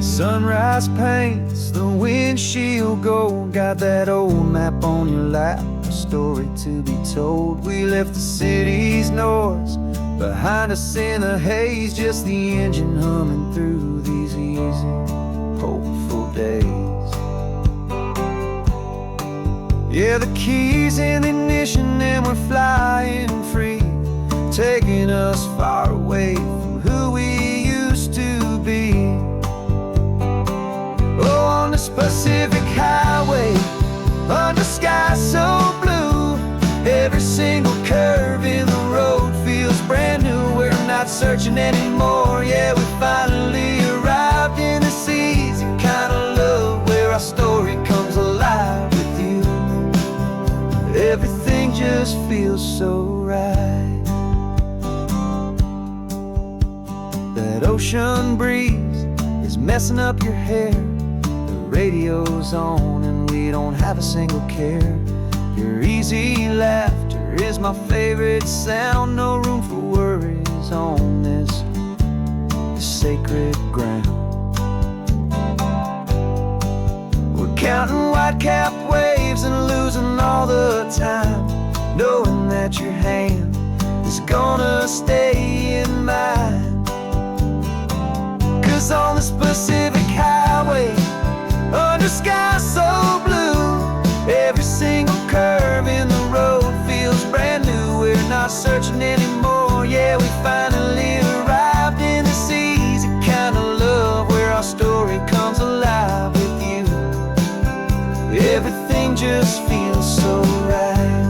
Sunrise paints the windshield gold. Got that old map on your lap, a story to be told. We left the city's noise behind us in the haze, just the engine humming through these easy, hopeful days. Yeah, the keys in the ignition and we're flying free, taking us far away from who we used to be. Oh, on this Pacific highway, under sky so blue, every single curve in the road feels brand new. We're not searching anymore, yeah, we finally arrived in this easy kind of love where our story comes alive with you. Everything just feels so right. That ocean breeze is messing up your hair, the radio's on and we don't have a single care. Your easy laughter is my favorite sound, no room for worries on this sacred ground. We're counting white-capped waves and losing all the time, knowing that your hand is gonna stay in mine. 'Cause on this Pacific highway, under sky so blue, every single curve in the road feels brand new. We're not searching anymore, yeah, we finally arrived in this easy kind of love where our story comes alive with you. Everything just feels so right.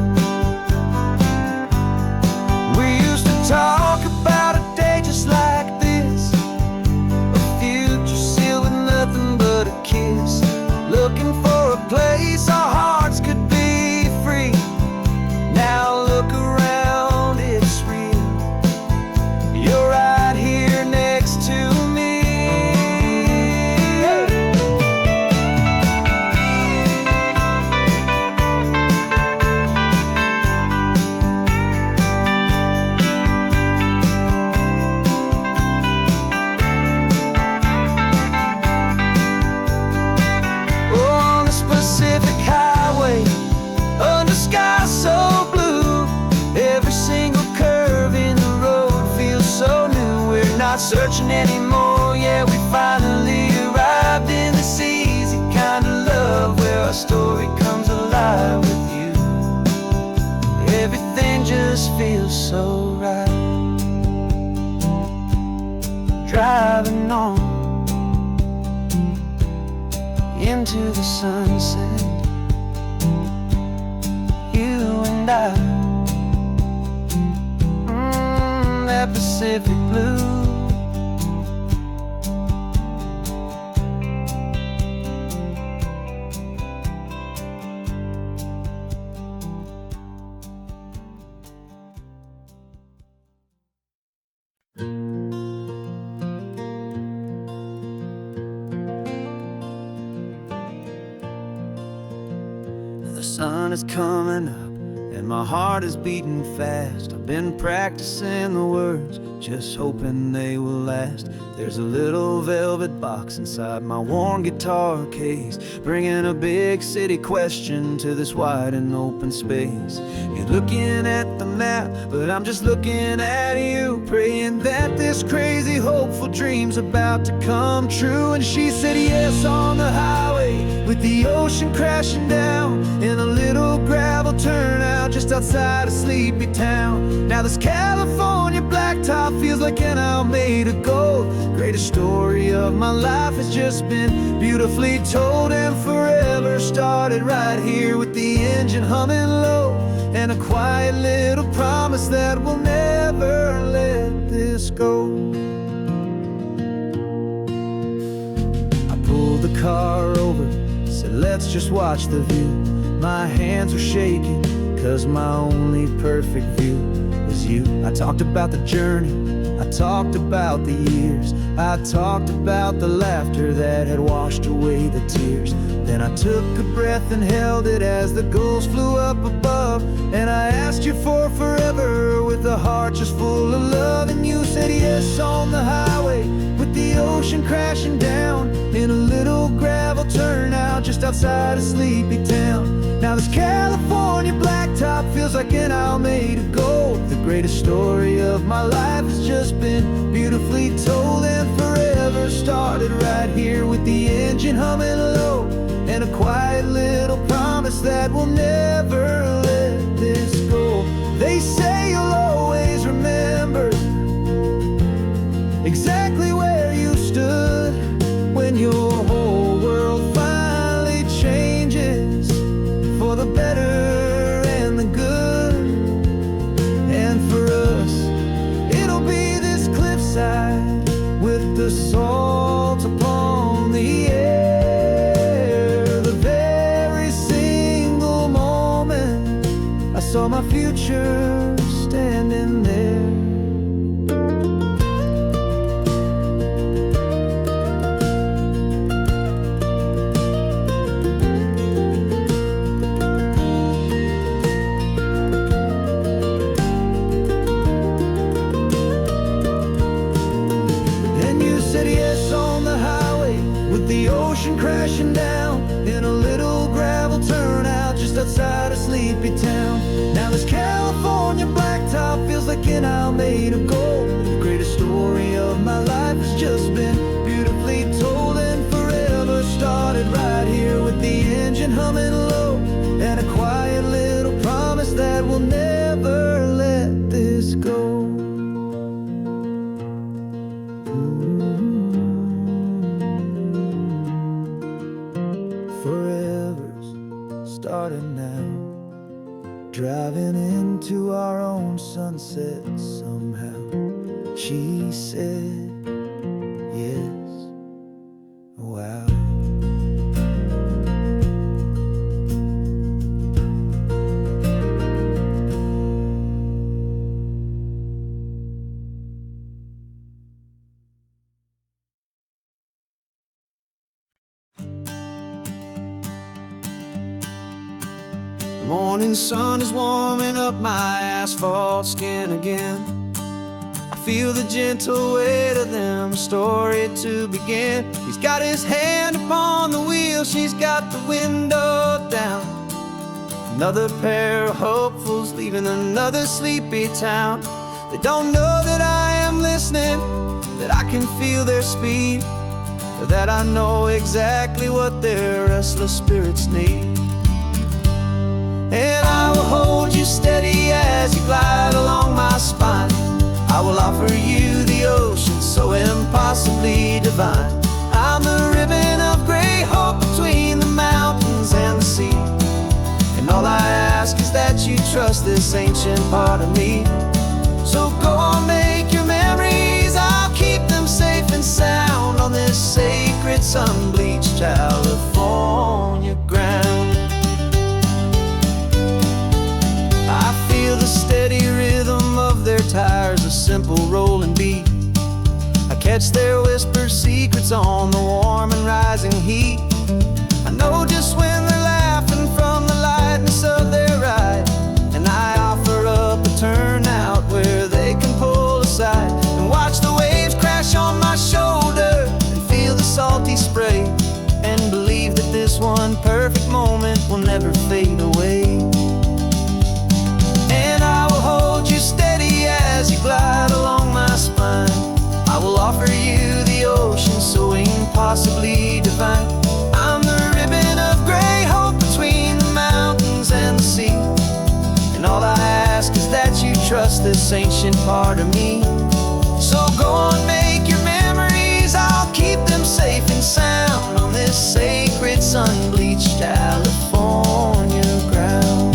We used to talk about a day just like this, a future sealed with nothing but a kiss, looking for a place our hearts could be free. Now look around, it's real. You're right here next to me. On the Pacific highway, under sky so blue, every single curve in the road feels so new. We're not searching anymore, yeah, we finally arrived in this easy kind of love where our story comes alive with you. Everything just feels so right. Driving on into the sunset, you and I, that Pacific blue. The sun is coming up and my heart is beating fast. I've been practicing the words, just hoping they will last. There's a little velvet box inside my worn guitar case, bringing a big city question to this wide and open space. You're looking at the map, but I'm just looking at you, praying that this crazy hopeful dream's about to come true. And she said yes on the highway, with the ocean crashing down in a little gravel turnout just outside a sleepy town. Now this California blacktop feels like an owl made of gold. Greatest story of my life has just been beautifully told, and forever started right here with the engine humming low, and a quiet little promise that we'll never let this go. I pulled the car over, said let's just watch the view. My hands were shaking, 'cause my only perfect view was you. I talked about the journey, I talked about the years, I talked about the laughter that had washed away the tears. Then I took a breath and held it as the gulls flew up above, and I asked you for forever with a heart just full of love. And you said yes on the highway, with the ocean crashing down little gravel turnout just outside a sleepy town. Now this California blacktop feels like an isle made of gold. The greatest story of my life has just been beautifully told, and forever started right here with the engine humming low, and a quiet little promise that we'll never let this go. They say you'll always remember exactly where you stood when your whole world finally changes for the better and the good. And for us, it'll be this cliffside with the salt upon the air. The very single moment I saw my future standing there. Crashing down in a little gravel turnout just outside a sleepy town. Now this California blacktop feels like an isle made of gold. The greatest story of my life has just been beautifully told, and forever started right here with the engine humming low, and a quiet little promise that we'll never let this go. Starting now, driving into our own sunset somehow. She said, yes, wow. The morning sun is warming up my asphalt skin again. I feel the gentle weight of them, a story to begin. He's got his hand upon the wheel, she's got the window down. Another pair of hopefuls leaving another sleepy town. They don't know that I am listening, that I can feel their speed, or that I know exactly what their restless spirits need. And I will hold you steady as you glide along my spine. I will offer you the ocean so impossibly divine. I'm the ribbon of gray hope between the mountains and the sea, and all I ask is that you trust this ancient part of me. So go on, make your memories, I'll keep them safe and sound on this sacred sun-bleached California ground. The steady rhythm of their tires, a simple rolling beat. I catch their whispered secrets on the warm and rising heat. I know just when they're laughing from the lightness of their ride, and I offer up a turnout where they can pull aside and watch the waves crash on my shoulder and feel the salty spray, and believe that this one perfect moment will never fade away. Steady as you glide along my spine, I will offer you the ocean so impossibly divine. I'm the ribbon of gray hope between the mountains and the sea, and all I ask is that you trust this ancient part of me. So go on, make your memories, I'll keep them safe and sound on this sacred sun-bleached California ground.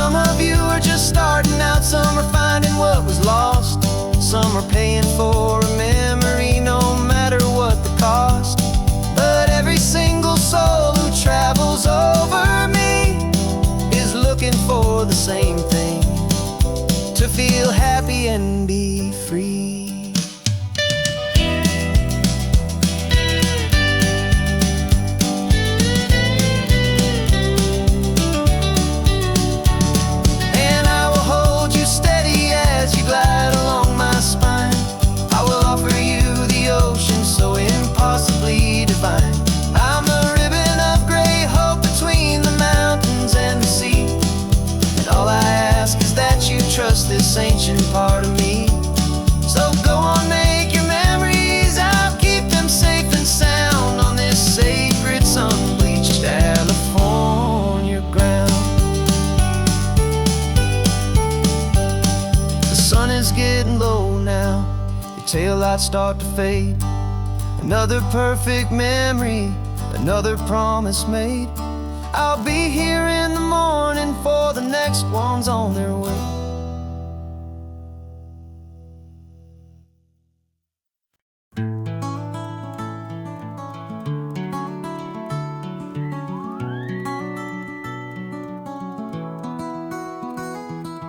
Some of you are just starting out, some are finding what was lost, some are paying for a memory no matter what the cost. But every single soul who travels over me is looking for the same thing, to feel happy and be free. Glide along my spine, I will offer now, your taillights start to fade. Another perfect memory, another promise made. I'll be here in the morning for the next ones on their way.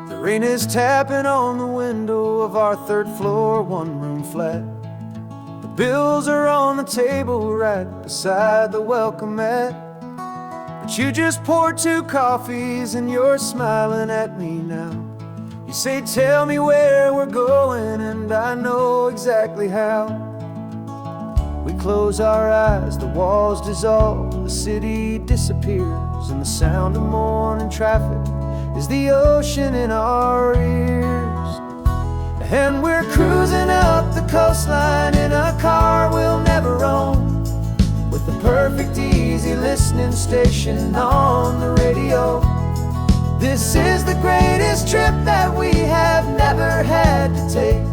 The rain is tapping on the window of our third floor, one-room flat. The bills are on the table right beside the welcome mat. But you just poured 2 coffees and you're smiling at me now. You say, tell me where we're going, and I know exactly how. We close our eyes, the walls dissolve, the city disappears, and the sound of morning traffic is the ocean in our ears. And we're cruising up the coastline in a car we'll never own, with the perfect easy listening station on the radio. This is the greatest trip that we have never had to take,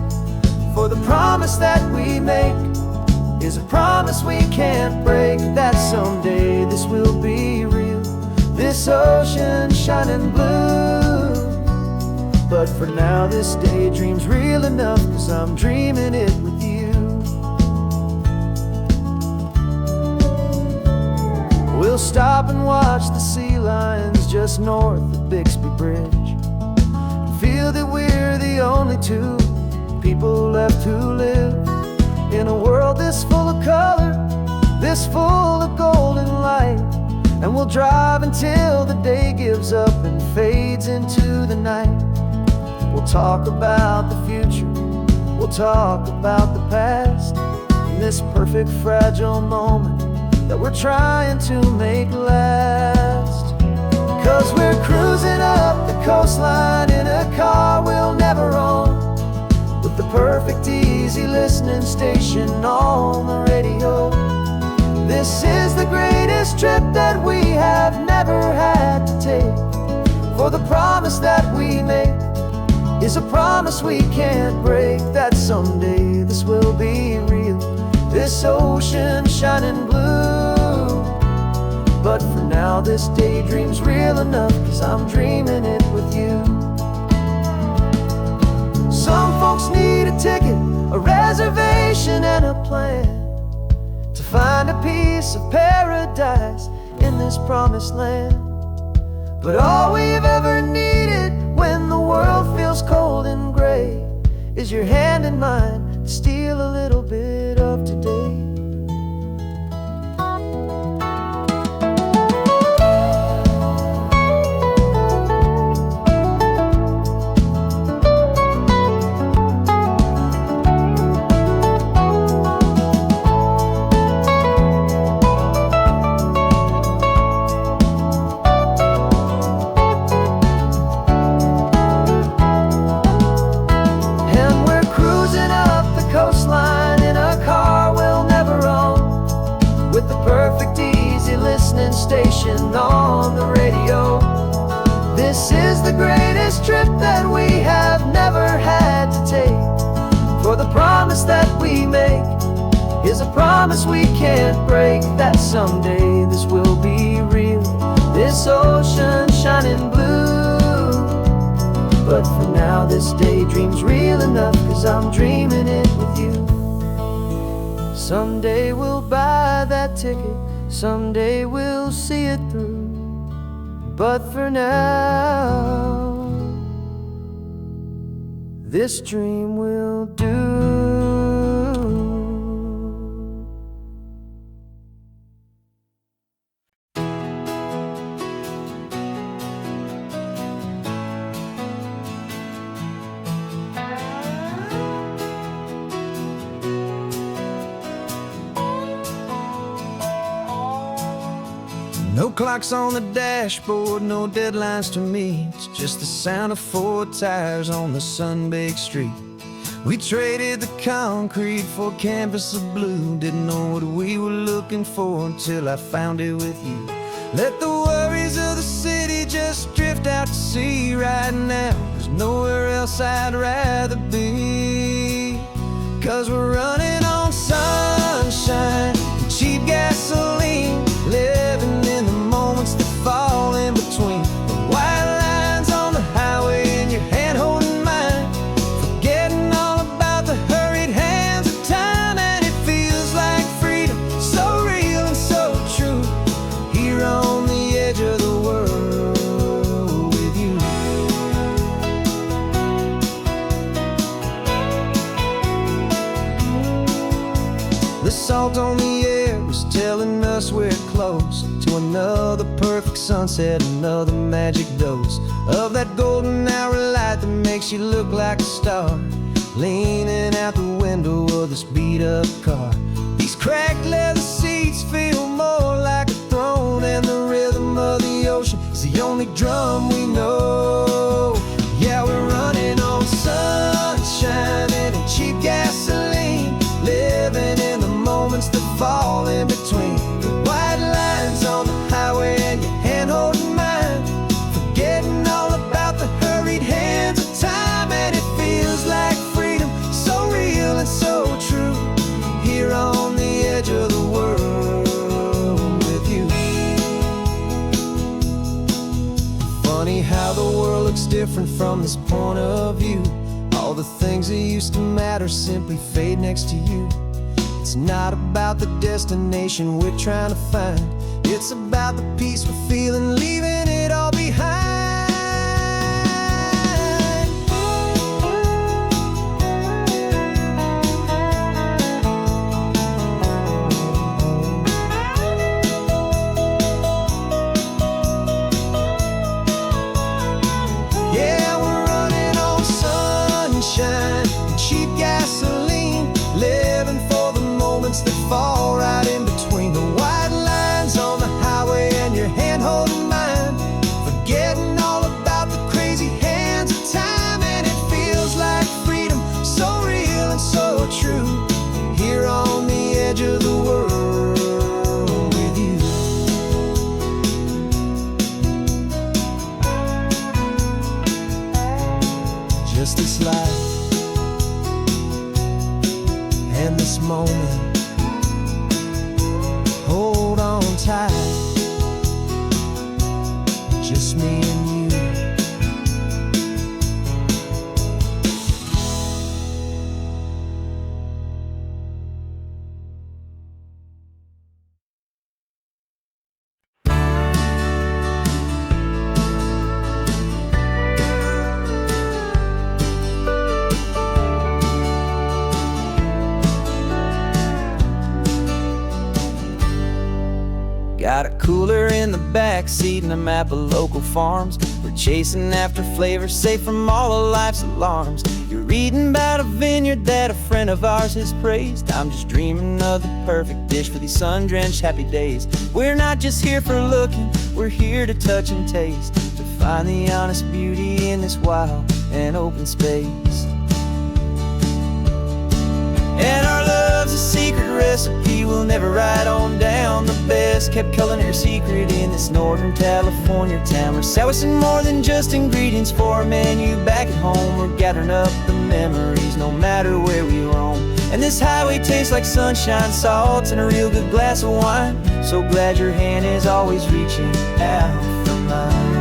for the promise that we make is a promise we can't break, that someday this will be real, this ocean shining blue. But for now this daydream's real enough, 'cause I'm dreaming it with you. We'll stop and watch the sea lions just north of Bixby Bridge, feel that we're the only 2 people left who live in a world this full of color, this full of golden light. And we'll drive until the day gives up and fades into the night. We'll talk about the future, we'll talk about the past, in this perfect fragile moment that we're trying to make last. 'Cause we're cruising up the coastline in a car we'll never own, with the perfect easy listening station on the radio. This is the greatest trip that we have never had to take, for the promise that we make is a promise we can't break, that someday this will be real, this ocean shining blue. But for now this daydream's real enough, 'cause I'm dreaming it with you. Some folks need a ticket, a reservation and a plan to find a piece of paradise in this promised land. But all we've ever needed when the world feels cold and gray is your hand in mine to steal a little bit of today. Station on the radio. This is the greatest trip that we have never had to take, for the promise that we make is a promise we can't break, that someday this will be real, this ocean shining blue. But for now this daydream's real enough, 'cause I'm dreaming it with you. Someday we'll buy that ticket, someday we'll see it through, but for now this dream will do. No clocks on the dashboard, no deadlines to meet, just the sound of 4 tires on the sun-baked street. We traded the concrete for a canvas of blue, didn't know what we were looking for until I found it with you. Let the worries of the city just out to sea right now. There's nowhere else I'd rather be. 'cause we're running on sunshine and cheap gasoline, living in the moments that fall in between the white lines on the highway and your hand holding mine, forgetting all about the hurried hands of time. And it feels like freedom, so real and so true, here on the edge of the world with you. The salt on the air is telling us we're close to another perfect sunset, another magic dose of that golden hour light that makes you look like a star, leaning out the window of this beat-up car. These cracked leather seats feel more like a throne, and the rhythm of the ocean is the only drum we know. Yeah, we're running on sunshine and cheap gasoline, living in the moments that fall in between the white lines on the highway and your hand holding mine, forgetting all about the hurried hands of time. And it feels like freedom, so real and so true, here on the edge of the world with you. Funny how the world looks different from this point of view. All the things that used to matter simply fade next to you. It's not about the destination we're trying to find, it's about the peace we're feeling, leaving it all behind. Yeah, we're running on sunshine and cheap gasoline, living for the moments that fall right in between the white lines on the highway and your hand holding mine, forgetting all about the crazy hands of time. And it feels like freedom, so real and so true, here on the edge of the world with you. Just this life and this moment, hold on tight, just me and you. Got a cooler in the back seat and a map of local farms. We're chasing after flavors safe from all of life's alarms. You're reading about a vineyard that a friend of ours has praised. I'm just dreaming of the perfect dish for these sun-drenched happy days. We're not just here for looking, we're here to touch and taste, to find the honest beauty in this wild and open space. And our love's a secret recipe we'll never write on down, the best kept culinary secret in this Northern California town. We're sourcing more than just ingredients for a menu back at home. We're gathering up the memories no matter where we roam. And this highway tastes like sunshine, salt, and a real good glass of wine. So glad your hand is always reaching out for mine.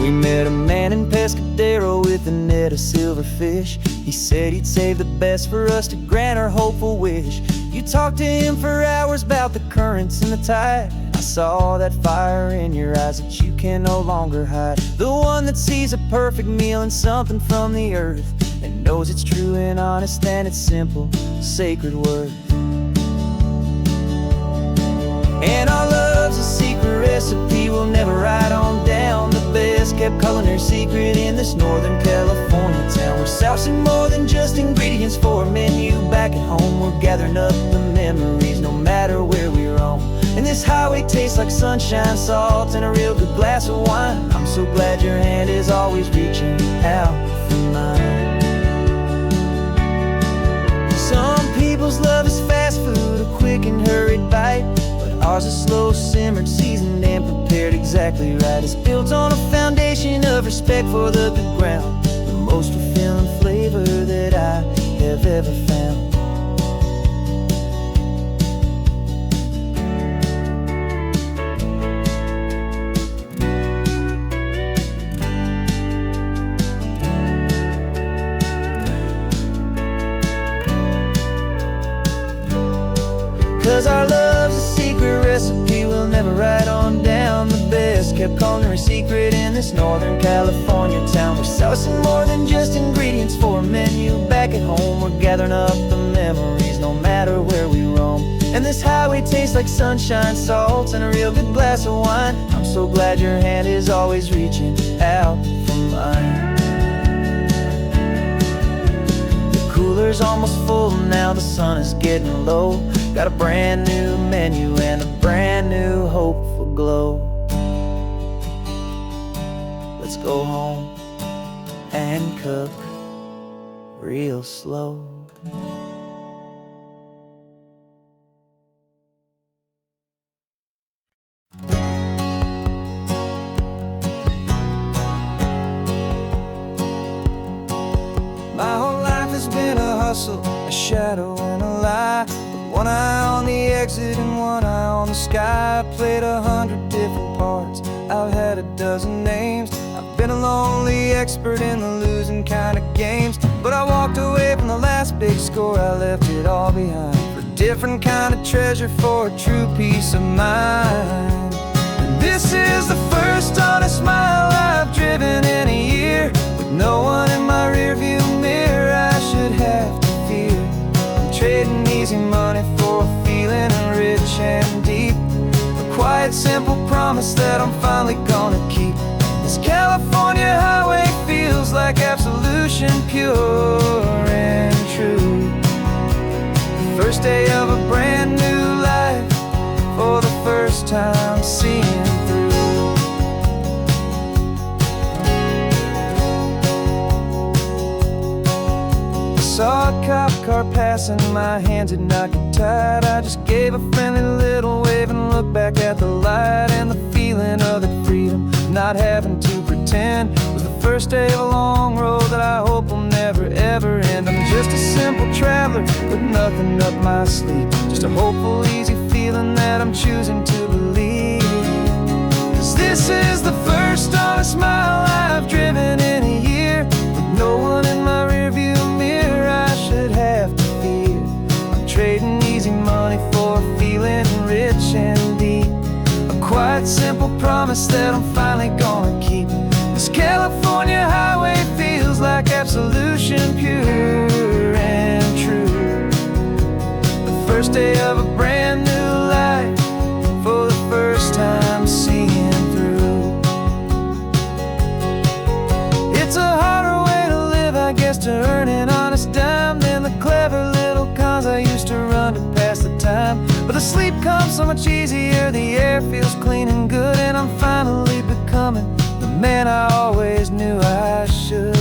We met a man in Pescadero with a net of silverfish. He said he'd save the best for us to grant our hopeful wish. You talked to him for hours about the currents and the tide. I saw that fire in your eyes that you can no longer hide. The one that sees a perfect meal in something from the earth, and knows it's true and honest and it's simple, sacred worth. And our love's a secret recipe we'll never write on down, the best kept culinary secret in this Northern California town. We're sourcing more than just ingredients for a menu back at home. We're gathering up the memories no matter where we roam. And this highway tastes like sunshine, salt, and a real good glass of wine. I'm so glad your hand is always reaching out for mine. Some people's love is fast food, a quick and hurried bite, but ours is slow simmered, seasoned, and prepared exactly right. It's built on a foundation of respect respect for the good ground, the most fulfilling flavor that I have ever found. Cause our love's a secret recipe we'll never write on down. The best kept culinary secret in this Northern California town. We're sourcing more than just ingredients for a menu. Back at home we're gathering up the memories no matter where we roam. And this highway tastes like sunshine, salts, and a real good glass of wine. I'm so glad your hand is always reaching out for mine. The cooler's almost full now, the sun is getting low. Got a brand new menu and a brand new hope for glow. Let's go home and cook real slow. My whole life has been a hustle, a shadow and a lie. One eye on the exit and one eye on the sky. I played 100 different parts, I've had a dozen names. I've been a lonely expert in the losing kind of games. But I walked away from the last big score, I left it all behind for a different kind of treasure, for a true peace of mind. And this is the first honest mile I've driven in a year, with no one in my rearview mirror I should have to fear. I'm trading easy money for a feeling rich and deep, a quiet simple promise that I'm finally gonna keep. This California highway feels like absolution, pure and true. The first day of a brand new life, for the first time seeing through. I saw a cop car passing, my hands had not got tied. I just gave a friendly little wave and looked back at the light. And the feeling of the freedom, not having to pretend, was the first day of a long road that I hope will never ever end. I'm just a simple traveler with nothing up my sleeve, just a hopeful easy feeling that I'm choosing to believe. Cause this is the first honest mile I've driven in a year, with no one in my rearview mirror I should have to fear. I'm trading easy money for a feeling rich and deep, a quiet simple promise that I'm finally gonna keep. This California highway feels like absolution, pure and true. The first day of a brand new life, for the first time seeing through. It's a harder way to live, I guess, to earn an honest dime than the clever little cons I used to run to pass the time. But the sleep comes so much easier, the air feels clean and good, and I'm finally becoming the man I always knew I should.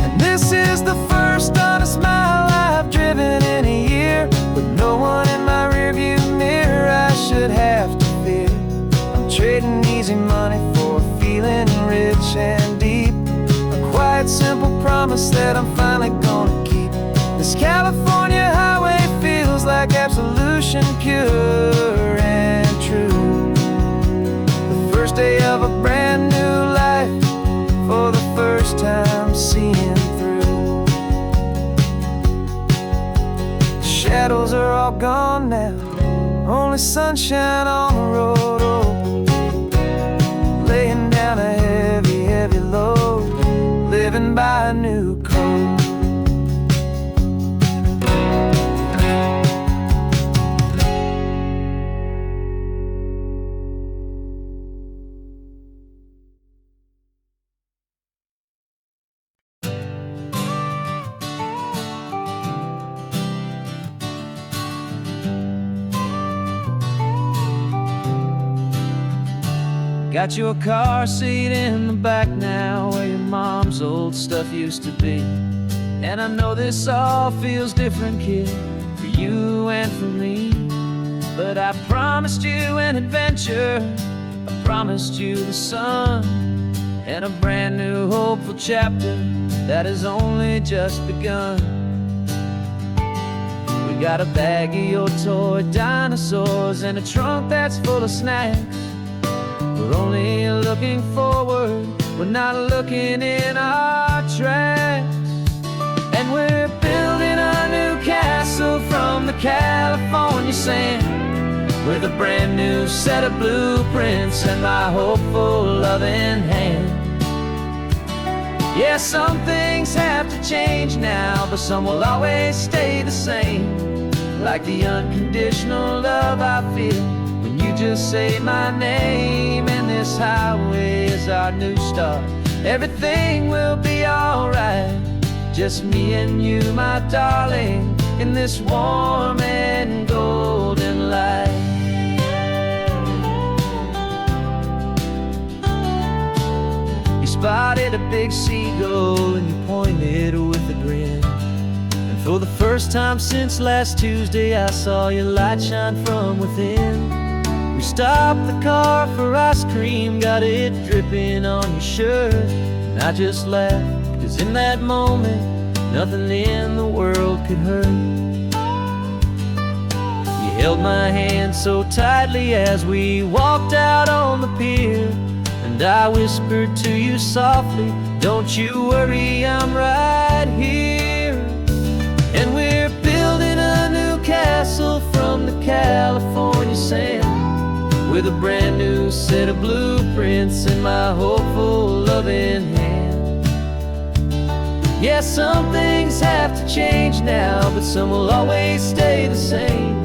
And this is the first honest mile I've driven in a year, with no one in my rearview mirror I should have to fear. I'm trading easy money for a feeling rich and deep, a quiet simple promise that I'm finally gonna keep. This California highway feels like absolution, pure and true. The first day of a brand new life, for the first time seeing through. The shadows are all gone now, only sunshine on the road. Oh, laying down a heavy, heavy load, living by a new code. Got you a car seat in the back now, where your mom's old stuff used to be. And I know this all feels different, kid. For you and for me. But I promised you an adventure, I promised you the sun, and a brand new hopeful chapter that has only just begun. We got a bag of your toy dinosaurs and a trunk that's full of snacks. We're only looking forward, we're not looking in our tracks. And we're building a new castle from the California sand, with a brand new set of blueprints and my hopeful loving hand. Yeah, some things have to change now, but some will always stay the same. Like the unconditional love I feel when you just say my name. And this highway is our new start, everything will be alright. Just me and you, my darling, in this warm and golden light. You spotted a big seagull and you pointed with a grin. And for the first time since last Tuesday, I saw your light shine from within. We stopped the car for ice cream, got it dripping on your shirt. And I just laughed, 'cause in that moment, nothing in the world could hurt. You held my hand so tightly as we walked out on the pier, and I whispered to you softly, don't you worry, I'm right here. And we're building a new castle from the California sand, with a brand new set of blueprints in my hopeful loving hand. Yeah, some things have to change now, but some will always stay the same.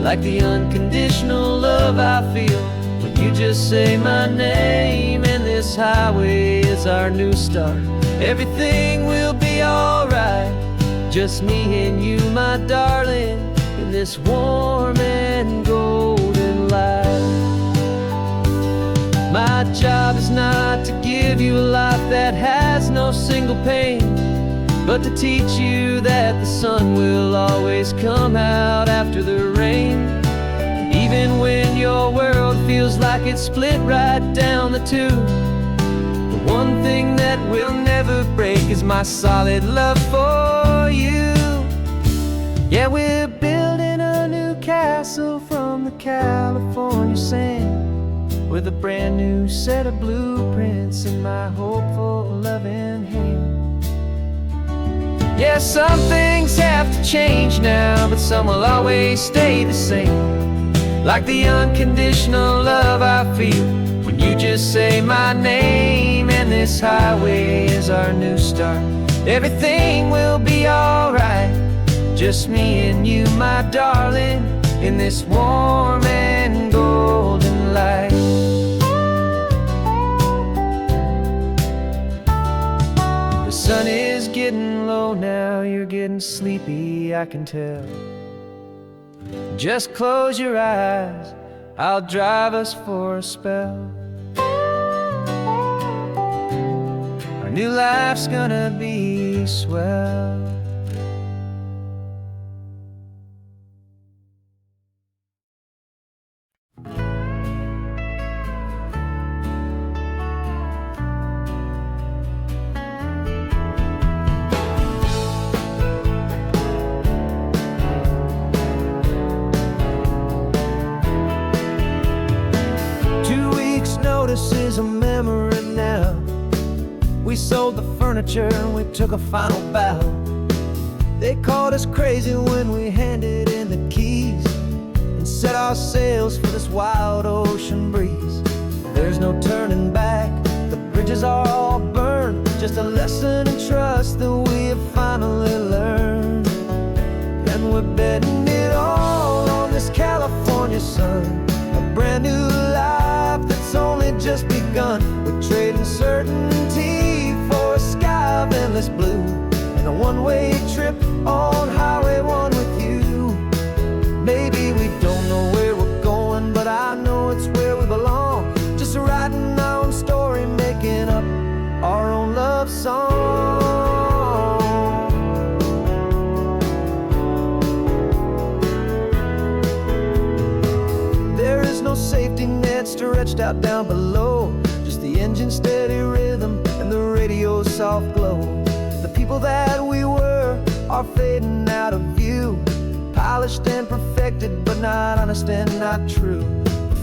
Like the unconditional love I feel when you just say my name. And this highway is our new start, everything will be alright. Just me and you, my darling, in this warm and golden light. My job is not to give you a life that has no single pain, but to teach you that the sun will always come out after the rain. And even when your world feels like it's split right down the two, the one thing that will never break is my solid love for you. Yeah, we're building a new castle from the California sand, with a brand new set of blueprints in my hopeful loving hand. Yeah, some things have to change now, but some will always stay the same. Like the unconditional love I feel when you just say my name. And this highway is our new start, everything will be alright. Just me and you, my darling, in this warm and golden light. The sun is getting low now, you're getting sleepy, I can tell. Just close your eyes, I'll drive us for a spell. Our new life's gonna be swell. Notice is a memory now. We sold the furniture and we took a final bow. They called us crazy when we handed in the keys and set our sails for this wild ocean breeze. There's no turning back, the bridges are all burned, just a lesson in trust that we have finally learned. And we're betting it all on this California sun, a brand new life that's only just begun. We're trading certainty for a sky of endless blue, and a one-way trip on Highway 1 with you. Maybe we don't know where we're going, but I know it's where we belong. Just writing our own story, making up our own love song. hands stretched out down below. Just the engine's steady rhythm and the radio's soft glow. The people that we were are fading out of view, polished and perfected, but not honest and not true.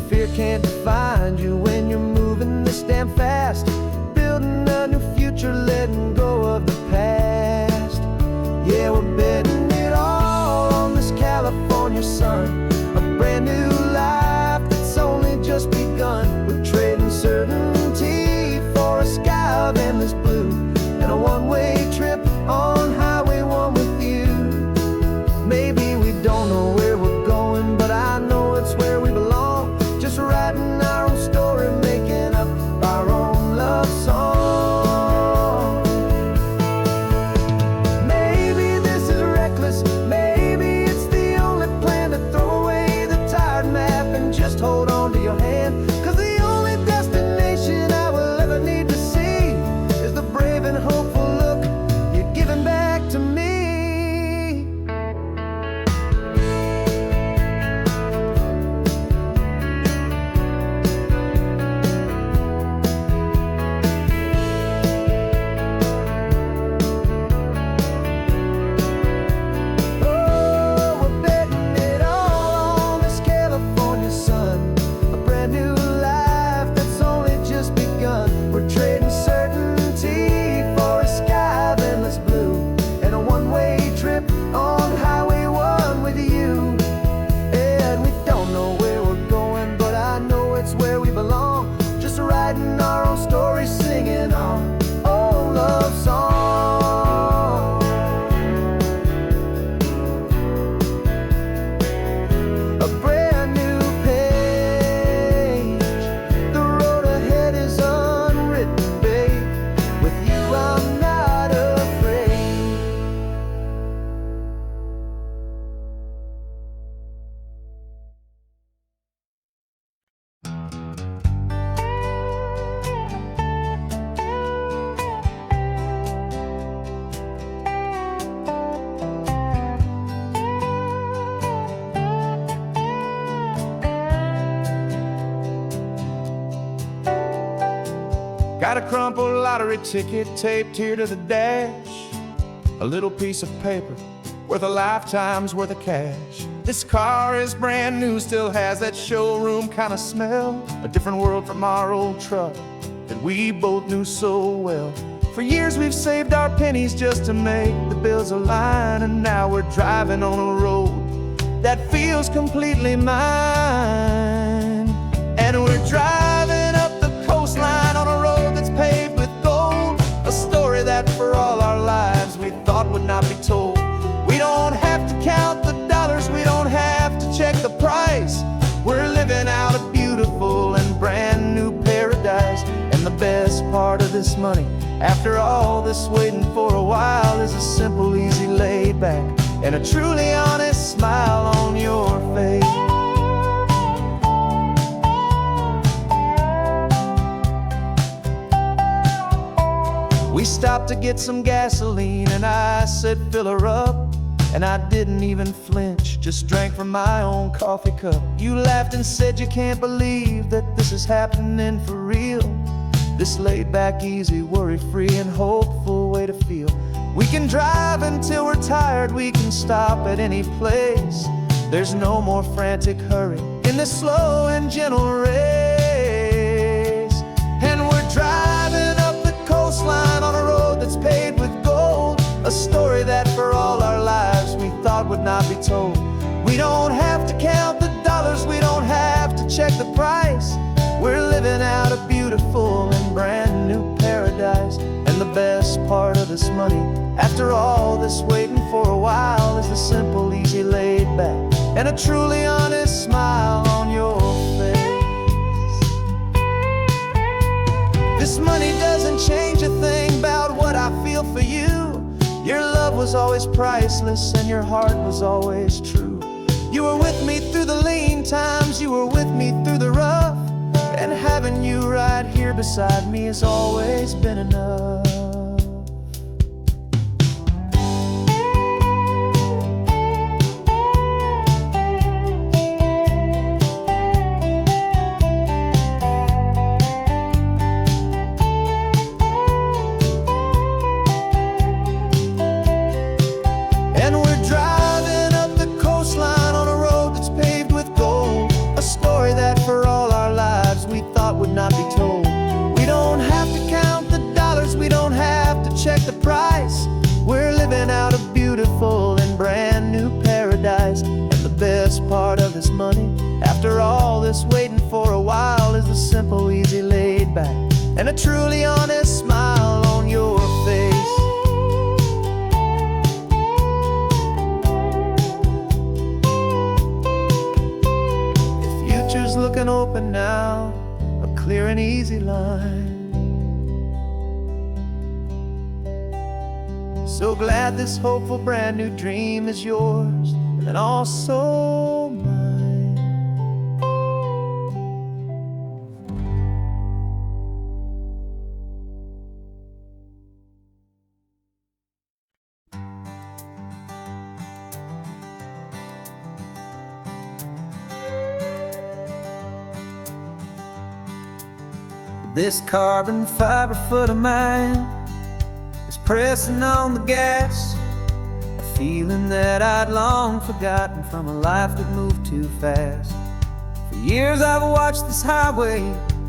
Fear can't define you when you're moving this damn fast, building a new future, letting go of the past. Yeah, we're betting it all on this California sun, a brand new life that's only just begun. We're trading certainty for a sky of endless blue, and a one-way trip on Highway 1 with you. Maybe we don't know where we're going, but I know it's where we belong. Just writing our own story, making up our own love song. Maybe this is reckless, maybe it's the only plan to throw away the tired map and just hold on to your hand. 'Cause the only destination I will ever need to see is the brave and hopeful look you're giving back to me. Got a crumpled lottery ticket taped here to the dash, a little piece of paper worth a lifetime's worth of cash. This car is brand new, still has that showroom kind of smell, a different world from our old truck that we both knew so well. For years we've saved our pennies just to make the bills align, and now we're driving on a road that feels completely mine. And we're driving up the coastline on a road that's paved with gold, a story that for all our lives we thought would not be told. We don't have to count the dollars, we don't have to check the price. We're living out a beautiful and brand new paradise. And the best part of this money, after all this waiting for a while, is a simple, easy, laid back, and a truly honest smile on your face. We stopped to get some gasoline, and I said, fill her up. And I didn't even flinch, just drank from my own coffee cup. You laughed and said you can't believe that this is happening for real. This laid back, easy, worry-free and hopeful way to feel. We can drive until we're tired, we can stop at any place. There's no more frantic hurry in this slow and gentle race. And we're driving up the coastline on a road that's paved with gold, a story that for all our lives we thought would not be told. We don't have to count the dollars, we don't have to check the price. We're living out a beautiful and brand new paradise. And the best part of this money, after all this waiting for a while, is the simple, easy, laid back, and a truly honest smile on your face. This money doesn't change a thing about what I feel for you. Your love was always priceless and your heart was always true. You were with me through the lean times, you were with me through the rough, and having you right here beside me has always been enough. feedback and a truly honest smile on your face. The future's looking open now, a clear and easy line. So glad this hopeful brand new dream is yours and also mine. This carbon fiber foot of mine is pressing on the gas, a feeling that I'd long forgotten from a life that moved too fast. For years I've watched this highway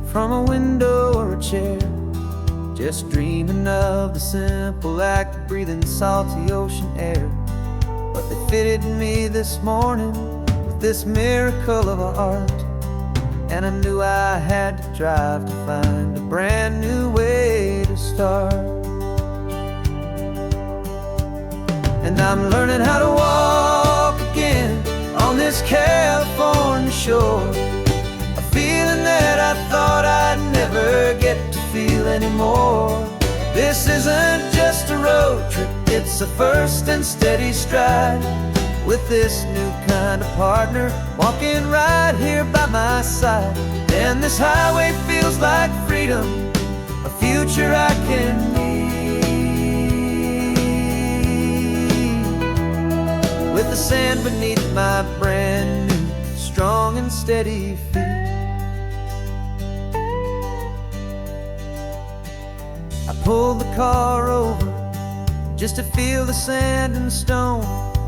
from a window or a chair, just dreaming of the simple act of breathing salty ocean air. But they fitted me this morning with this miracle of art, and I knew I had to drive to find a brand new way to start. And I'm learning how to walk again on this California shore, a feeling that I thought I'd never get to feel anymore. This isn't just a road trip, it's a first and steady stride, with this new kind of partner walking right here by my side. And this highway feels like freedom, a future I can need, with the sand beneath my brand new strong and steady feet. I pulled the car over just to feel the sand and stone,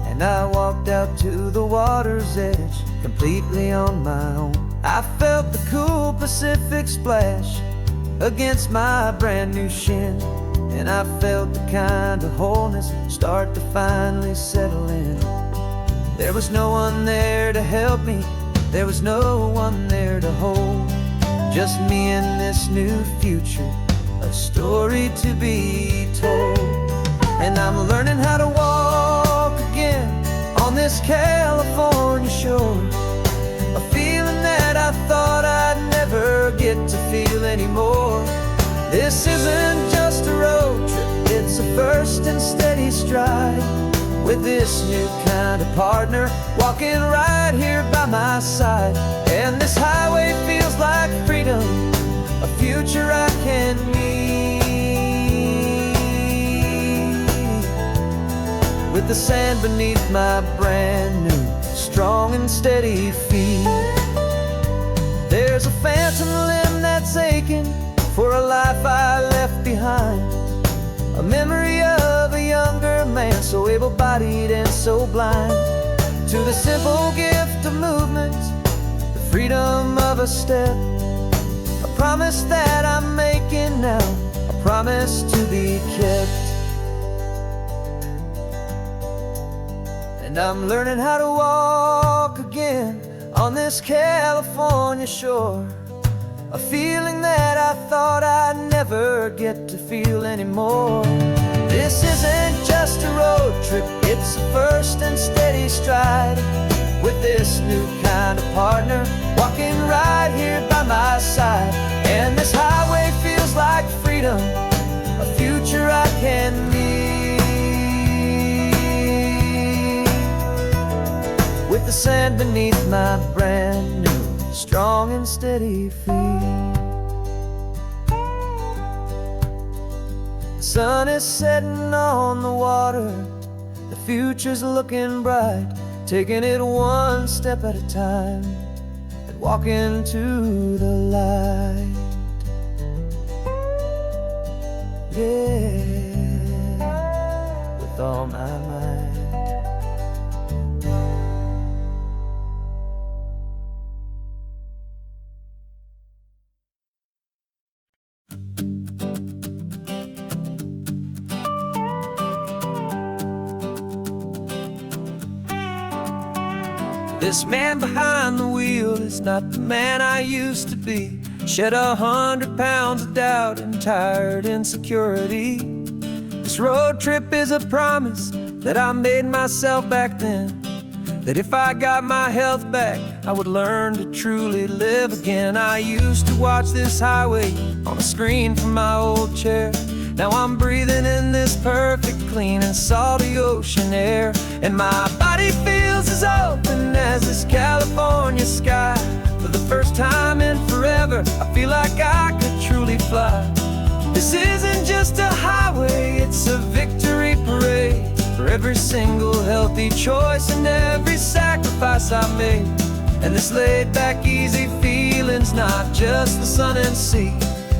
and I walked out to the water's edge, completely on my own. I felt the cool Pacific splash against my brand new shin, and I felt the kind of wholeness start to finally settle in. There was no one there to help me, there was no one there to hold, just me and this new future, a story to be told. And I'm learning how to walk again on this California shore, a feeling that I thought I'd never get to feel anymore. This isn't just a road trip, it's a first and steady stride, with this new kind of partner walking right here by my side. And this highway feels like freedom, a future I can need, with the sand beneath my brand new strong and steady feet. There's a phantom limb that's aching for a life I left behind, a memory of a younger man so able-bodied and so blind, to the simple gift of movement, the freedom of a step, a promise that I'm making now, a promise to be kept. And I'm learning how to walk again on this California shore, a feeling that I thought I'd never get to feel anymore. This isn't just a road trip, it's a first and steady stride, with this new kind of partner walking right here by my side. And this highway feels like freedom, a future I can need, with the sand beneath my brand new strong and steady feet. The sun is setting on the water, the future's looking bright, taking it one step at a time and walking to the light. Yeah, with all my might. This man behind the wheel is not the man I used to be. Shed 100 pounds of doubt and tired insecurity. This road trip is a promise that I made myself back then, that if I got my health back, I would learn to truly live again. I used to watch this highway on a screen from my old chair. Now I'm breathing in this perfect, clean and salty ocean air. And my body feels as open as this California sky. For the first time in forever, I feel like I could truly fly. This isn't just a highway, it's a victory parade. For every single healthy choice and every sacrifice I made. And this laid back easy feeling's not just the sun and sea,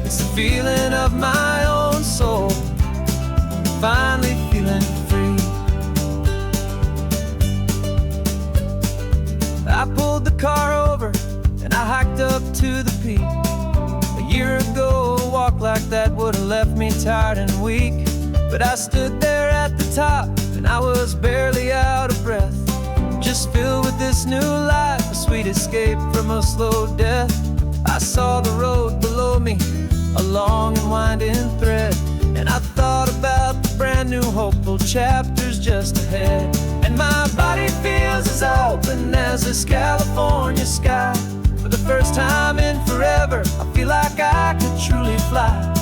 it's the feeling of my own soul, finally feeling free. I pulled the car over and I hiked up to the peak. A year ago, a walk like that would have left me tired and weak. But I stood there at the top and I was barely out of breath, just filled with this new life, a sweet escape from a slow death. I saw the road below me, a long and winding thread, and I thought about the brand new hopeful chapters just ahead. And my body feels as open as this California sky. For the first time in forever, I feel like I could truly fly.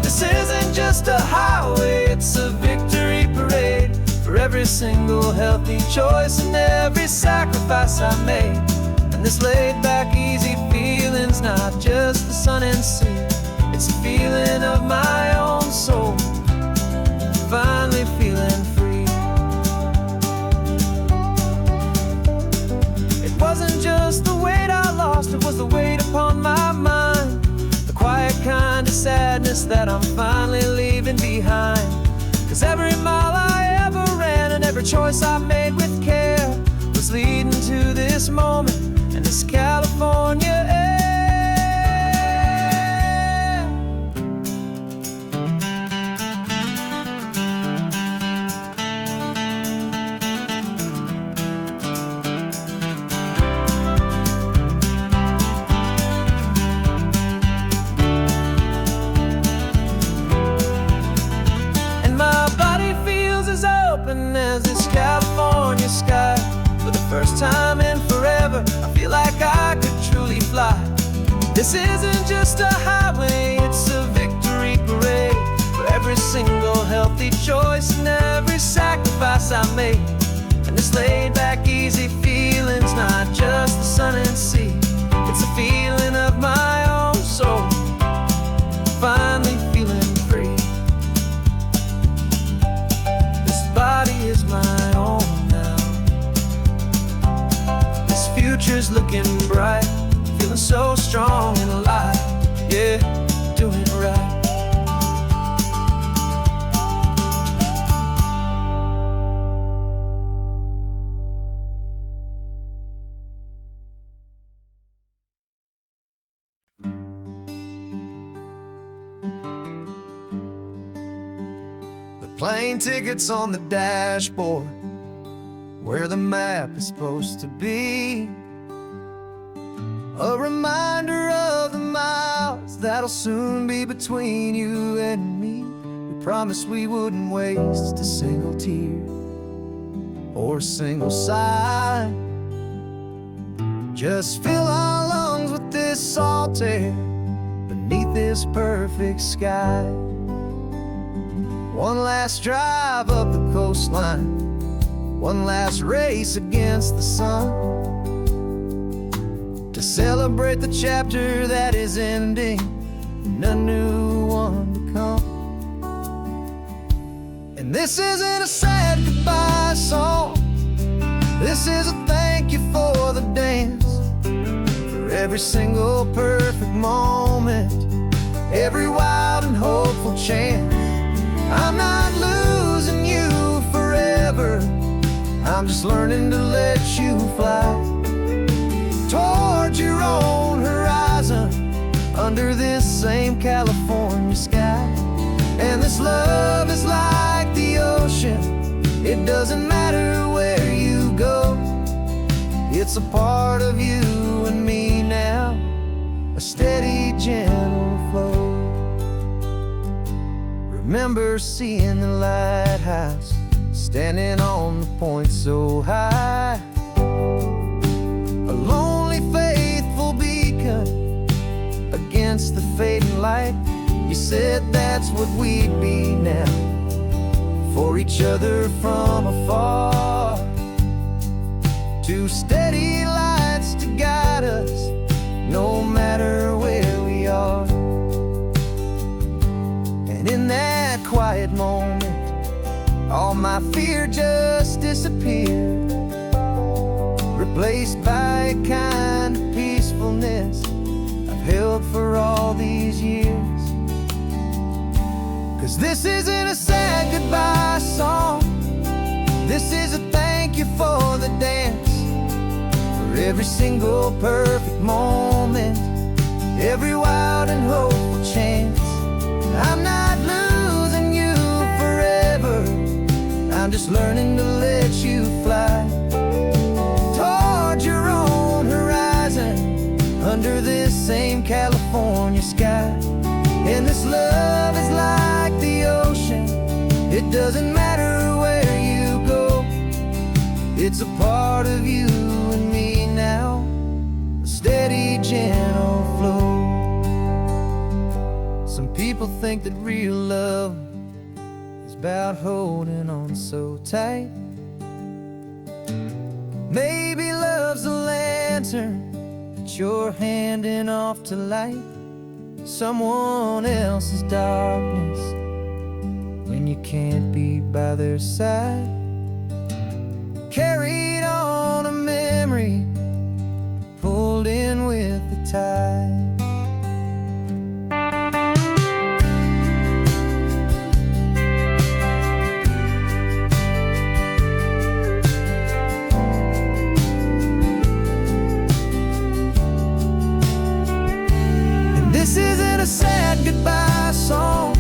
This isn't just a highway, it's a victory parade. For every single healthy choice and every sacrifice I made. And this laid back easy feeling's not just the sun and sea, it's a feeling of my own soul, finally feeling free. It wasn't just the weight I lost, it was the weight upon my mind. The quiet kind of sadness that I'm finally leaving behind. 'Cause every mile I ever ran and every choice I made with care was leading to this moment and this California air. As this California sky. For the first time in forever, I feel like I could truly fly. This isn't just a highway, it's a victory parade. For every single healthy choice and every sacrifice I made. And this laid back easy feeling's not just the sun and sea, it's a feeling of my own soul, finally feeling free. Body is my own now. This future's looking bright, feeling so strong and alive. Yeah, doing it right. Plane tickets on the dashboard, where the map is supposed to be. A reminder of the miles that'll soon be between you and me. We promised we wouldn't waste a single tear or a single sigh. Just fill our lungs with this salt air beneath this perfect sky. One last drive up the coastline, one last race against the sun, to celebrate the chapter that is ending and a new one to come. And this isn't a sad goodbye song, this is a thank you for the dance, for every single perfect moment, every wild and hopeful chance. I'm not losing you forever, I'm just learning to let you fly toward your own horizon, under this same California sky. And this love is like the ocean, it doesn't matter where you go, it's a part of you and me now, a steady, gentle flow. Remember seeing the lighthouse, standing on the point so high, a lonely, faithful beacon against the fading light. You said that's what we'd be now, for each other from afar. Two steady lights to guide us, no matter where we are. And in that quiet moment, all my fear just disappeared, replaced by a kind of peacefulness I've held for all these years. 'Cause this isn't a sad goodbye song, this is a thank you for the dance, for every single perfect moment, every wild and hopeful chance. I'm not losing you forever, I'm just learning to let you fly toward your own horizon, under this same California sky. And this love is like the ocean, it doesn't matter where you go, it's a part of you and me now, a steady, gentle flow. Some people think that real love is about holding on so tight. Maybe love's a lantern that you're handing off to light someone else's darkness when you can't be by their side. Carried on a memory, pulled in with the tide. This isn't a sad goodbye song,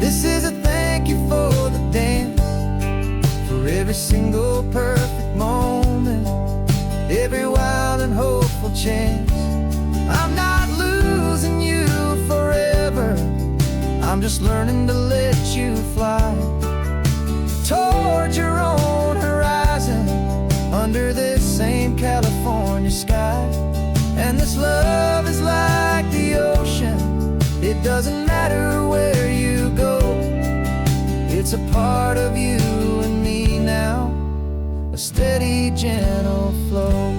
this is a thank you for the dance, for every single perfect moment, every wild and hopeful chance. I'm not losing you forever, I'm just learning to let you fly toward your own horizon, under this same California sky. And this love is like the ocean, it doesn't matter where you go, it's a part of you and me now, a steady, gentle flow.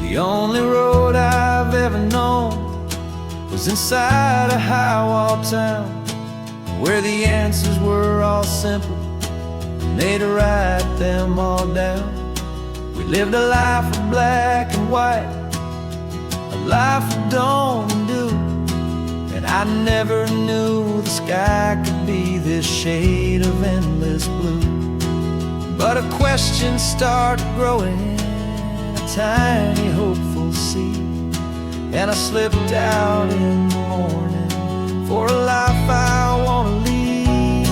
The only road I've ever known was inside a high-wall town, where the answers were all simple and they'd write them all down. We lived a life of black and white, a life of dawn and dew, and I never knew the sky could be this shade of endless blue. But a question started growing, tiny hopeful seed, and I slipped out in the morning for a life I want to lead.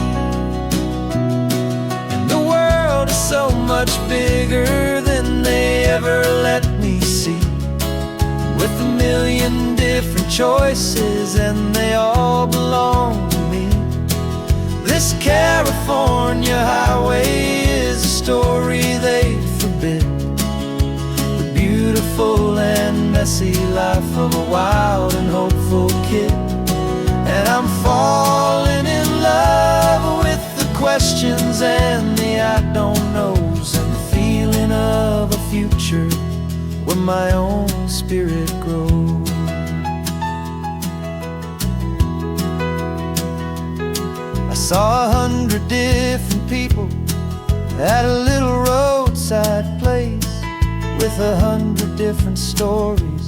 And the world is so much bigger than they ever let me see, with a million different choices and they all belong to me. This California highway is a story they forbid, beautiful and messy life of a wild and hopeful kid. And I'm falling in love with the questions and the I don't knows, and the feeling of a future where my own spirit grows. I saw 100 different people at a little roadside place, with 100 different stories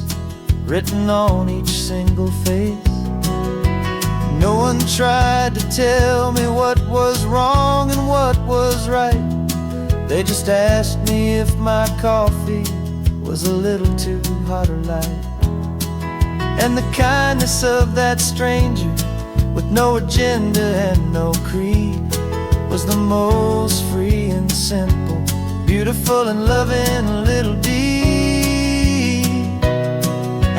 written on each single face. No one tried to tell me what was wrong and what was right, they just asked me if my coffee was a little too hot or light. And the kindness of that stranger, with no agenda and no creed, was the most free and simple, beautiful and loving little deed.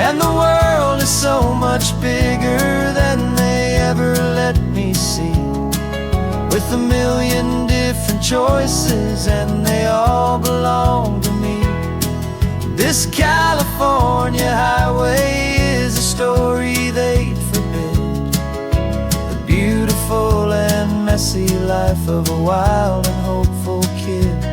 And the world is so much bigger than they ever let me see, with a million different choices and they all belong to me. This California highway is a story they'd forbid, the beautiful and messy life of a wild and hopeful kid.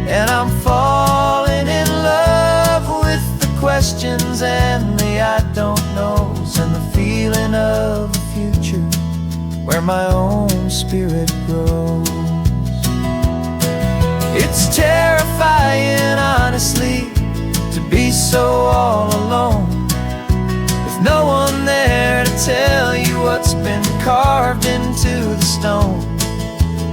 And I'm falling in love with the questions and the I don't knows, and the feeling of the future where my own spirit grows. It's terrifying, honestly, to be so all alone, with no one there to tell you what's been carved into the stone.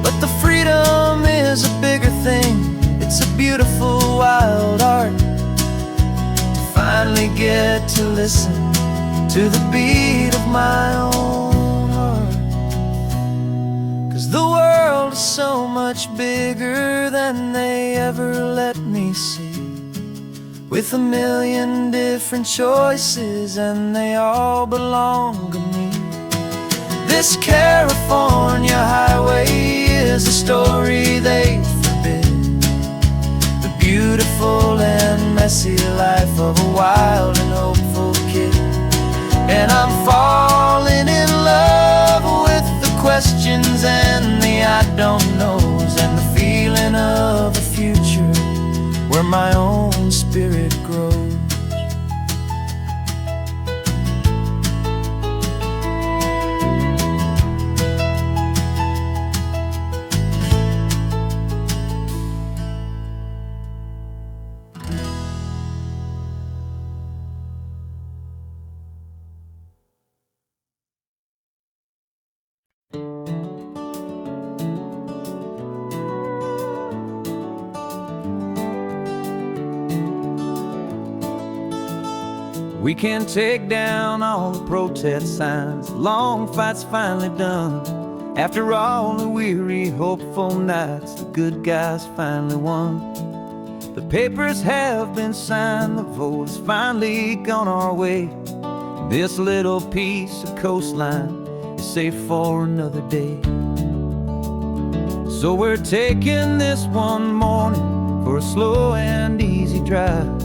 But the freedom is a bigger thing, it's a beautiful wild art, to finally get to listen to the beat of my own heart. 'Cause the world is so much bigger than they ever let me see, with a million different choices and they all belong to me. This California highway is a story they forbid, the beautiful and messy life of a wild and hopeful kid. And I'm falling in love with the questions and the I don't knows, and the feeling of the future where my own spirit grows. We can take down all the protest signs, long fight's finally done. After all the weary, hopeful nights, the good guys finally won. The papers have been signed, the vote has finally gone our way. This little piece of coastline is safe for another day. So we're taking this one morning for a slow and easy drive,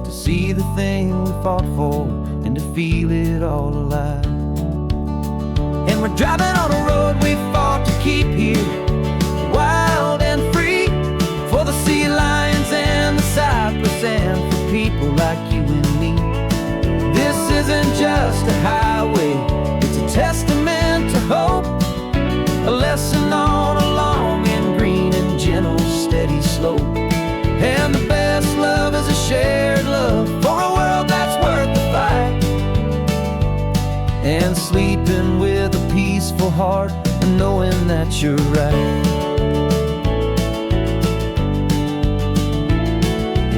to see the thing we fought for and to feel it all alive. And we're driving on a road we fought to keep here, wild and free, for the sea lions and the cypress and for people like you and me. This isn't just a highway, it's a testament to hope, a lesson on a long and green and gentle steady slope. And the best love is a shared love for a world that's worth the fight, and sleeping with a peaceful heart and knowing that you're right.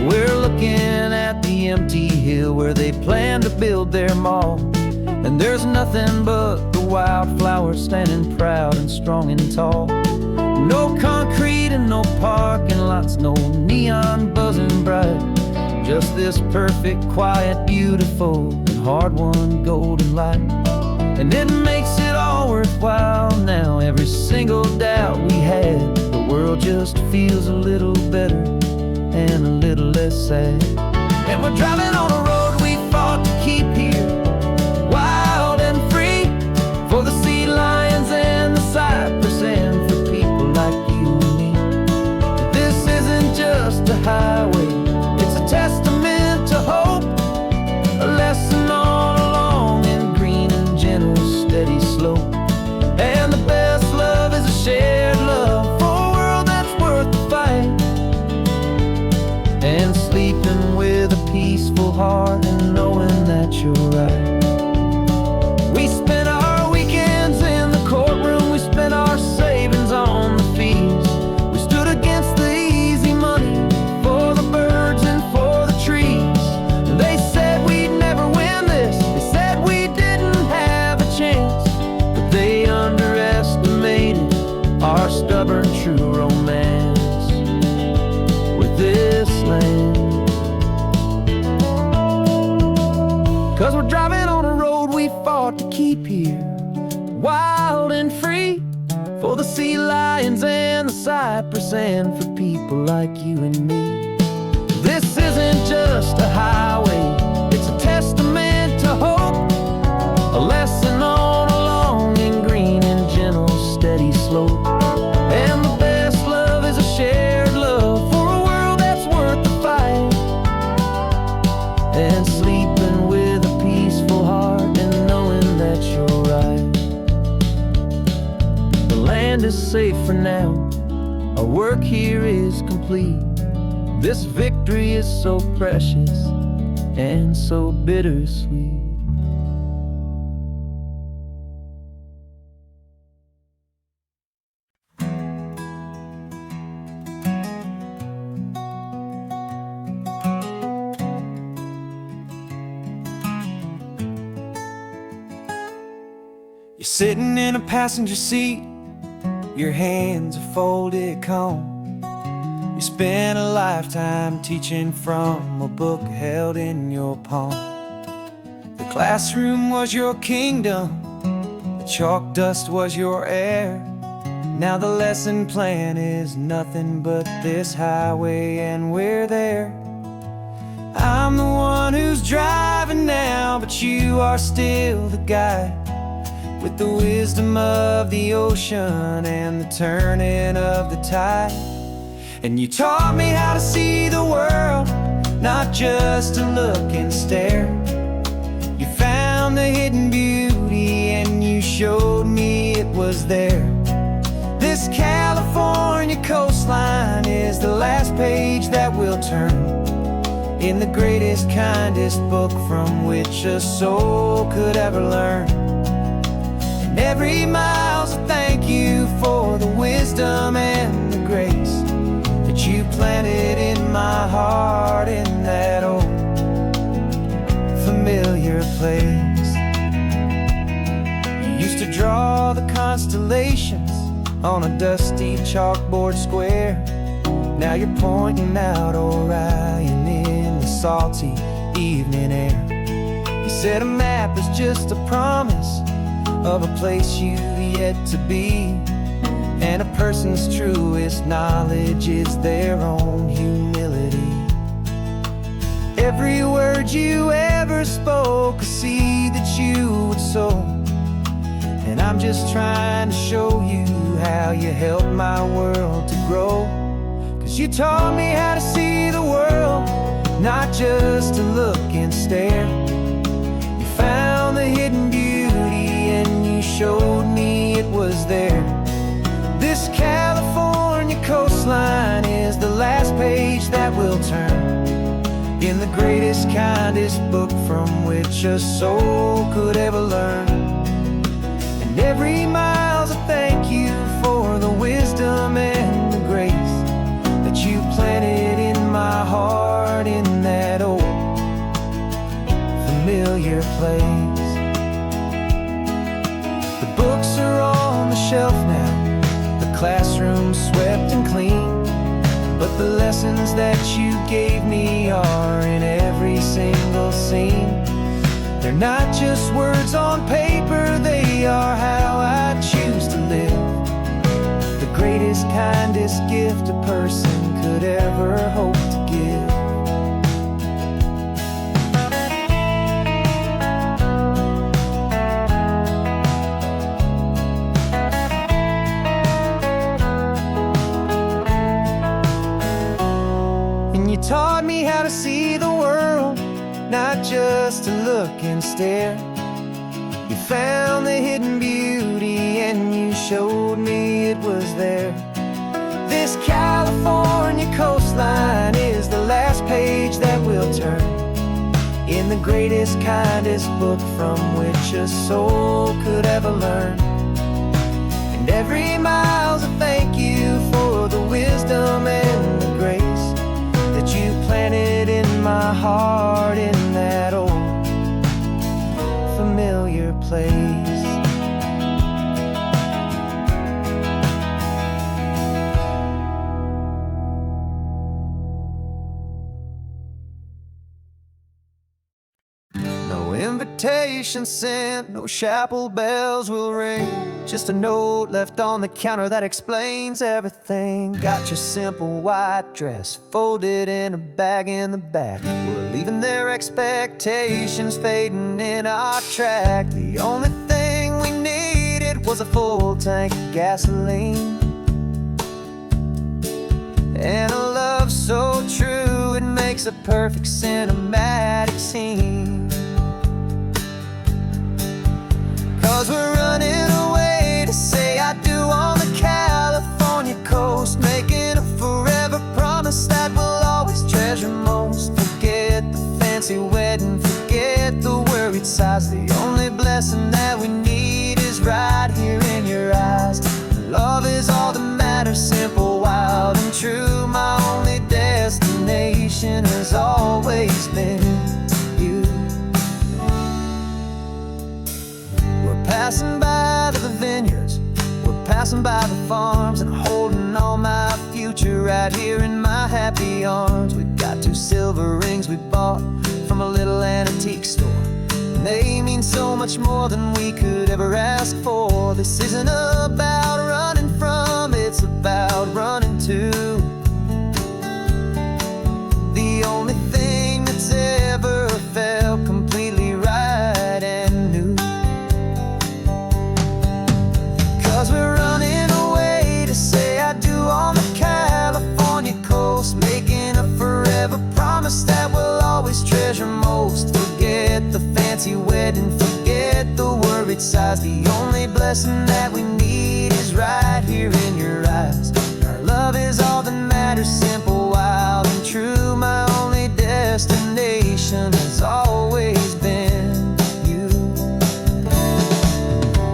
We're looking at the empty hill where they plan to build their mall, and there's nothing but the wildflowers standing proud and strong and tall. No concrete and no parking lots, no neon buzzing bright, just this perfect, quiet, beautiful, and hard-won golden light. And it makes it all worthwhile now, every single doubt we had. The world just feels a little better and a little less sad. And we're driving on a road we fought to keep here, wild and free, for the sea lions and the cypress and for people like you and me. This isn't just a highway, it's a testament to hope, a lesson on a long and green and gentle steady slope. And the best love is a shared love for a world that's worth the fight, and sleeping with a peaceful heart and knowing that you're right. We spent our weekends in the courtroom, we spent our savings on the fees. We stood against the easy money for the birds and for the keep here, wild and free, for the sea lions and the cypress, and for people like you and me. This isn't just a highway, it's a testament to hope, a lesson on a long and green and gentle steady slope. And the best love is a shared love for a world that's worth the fight, and sleeping with a peaceful heart and knowing that you're right. The land is safe for now, our work here is complete. This victory is so precious and so bittersweet. You're sitting in a passenger seat, your hands are folded calm. You spent a lifetime teaching from a book held in your palm. The classroom was your kingdom, the chalk dust was your air. Now the lesson plan is nothing but this highway, and we're there. I'm the one who's driving now, but you are still the guide, with the wisdom of the ocean and the turning of the tide. And you taught me how to see the world, not just to look and stare. You found the hidden beauty and you showed me it was there. This California coastline is the last page that we'll turn in the greatest, kindest book from which a soul could ever learn. And every mile's a thank you for the wisdom and the grace that you planted in my heart, in that old familiar place. You used to draw the constellations on a dusty chalkboard square. Now you're pointing out Orion in the salty evening air. You said a map is just a promise of a place you've yet to be, and a person's truest knowledge is their own humility. Every word you ever spoke, a seed that you would sow, and I'm just trying to show you how you helped my world to grow. 'Cause you taught me how to see the world, not just to look and stare. You found the hidden beauty and you showed me it was there. This California coastline is the last page that we'll turn in the greatest, kindest book from which a soul could ever learn. And every mile's a thank you for the wisdom and the grace that you planted in my heart, in that old familiar place. The books are on the shelf now, classroom swept and clean, but the lessons that you gave me are in every single scene. They're not just words on paper, they are how I choose to live. The greatest, kindest gift a person could ever hope to give. You taught me how to see the world, not just to look and stare. You found the hidden beauty and you showed me it was there. This California coastline is the last page that we'll turn in the greatest, kindest book from which a soul could ever learn. And every mile's a thank you for the wisdom and the grace that you planted in my heart, in that old familiar place. No invitation sent, no chapel bells will ring. Just a note left on the counter that explains everything. Got your simple white dress folded in a bag in the back. We're leaving their expectations fading in our track. The only thing we needed was a full tank of gasoline, and a love so true it makes a perfect cinematic scene. 'Cause we're running away to say I do on the California coast, making a forever promise that we'll always treasure most. Forget the fancy wedding, forget the worried sighs. The only blessing that we need is right here in your eyes. Love is all that matters, simple, wild, and true. My only destination has always been you. We're passing by the vineyards, we're passing by the farms, and holding all my future right here in my happy arms. We've got 2 silver rings we bought from a little antique store, and they mean so much more than we could ever ask for. This isn't about running from, it's about running to the only thing that's ever felt completely right and new. 'Cause we're running away to say I do on the California coast, making a forever promise that we'll always treasure most. Forget the fancy wedding, forget the worried sighs. The only blessing that we need is right here in your eyes. Our love is all that matters, simple, wild, and true. My only destination has always been you.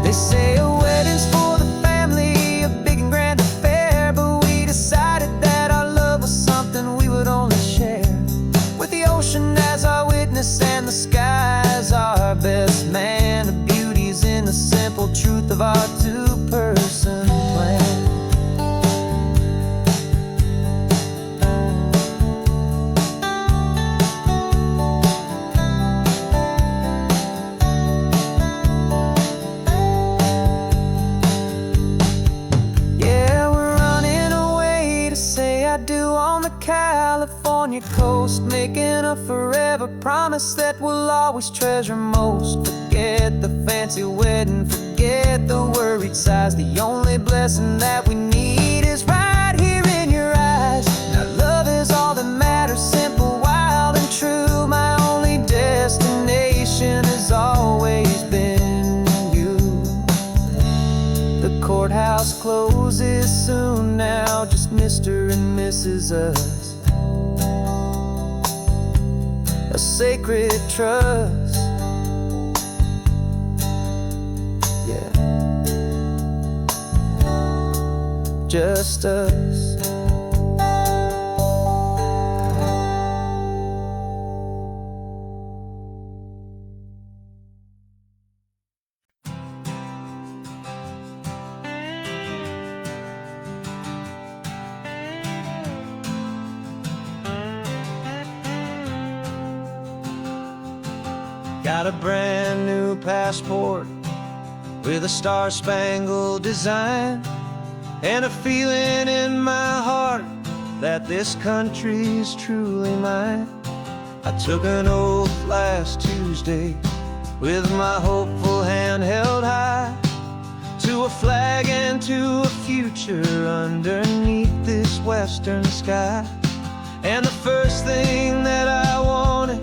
They say a wedding's for the family, a big and grand affair, but we decided that our love was something we would only share with the ocean as our witness and the sky as our best man. The beauty's in the simple truth of our 2-person plan. Yeah, we're running away to say I do on the California coast, making a forever promise that we'll always treasure most. Forget the fancy wedding, forget the worried sighs. The only blessing that we need is right here in your eyes. Now love is all that matters, simple, wild, and true. My only destination has always been you. The courthouse closes soon now, just Mr. and Mrs. Us. A sacred trust, yeah, just us. Got a brand new passport with a star-spangled design, and a feeling in my heart that this country's truly mine. I took an oath last Tuesday with my hopeful hand held high, to a flag and to a future underneath this western sky. And the first thing that I wanted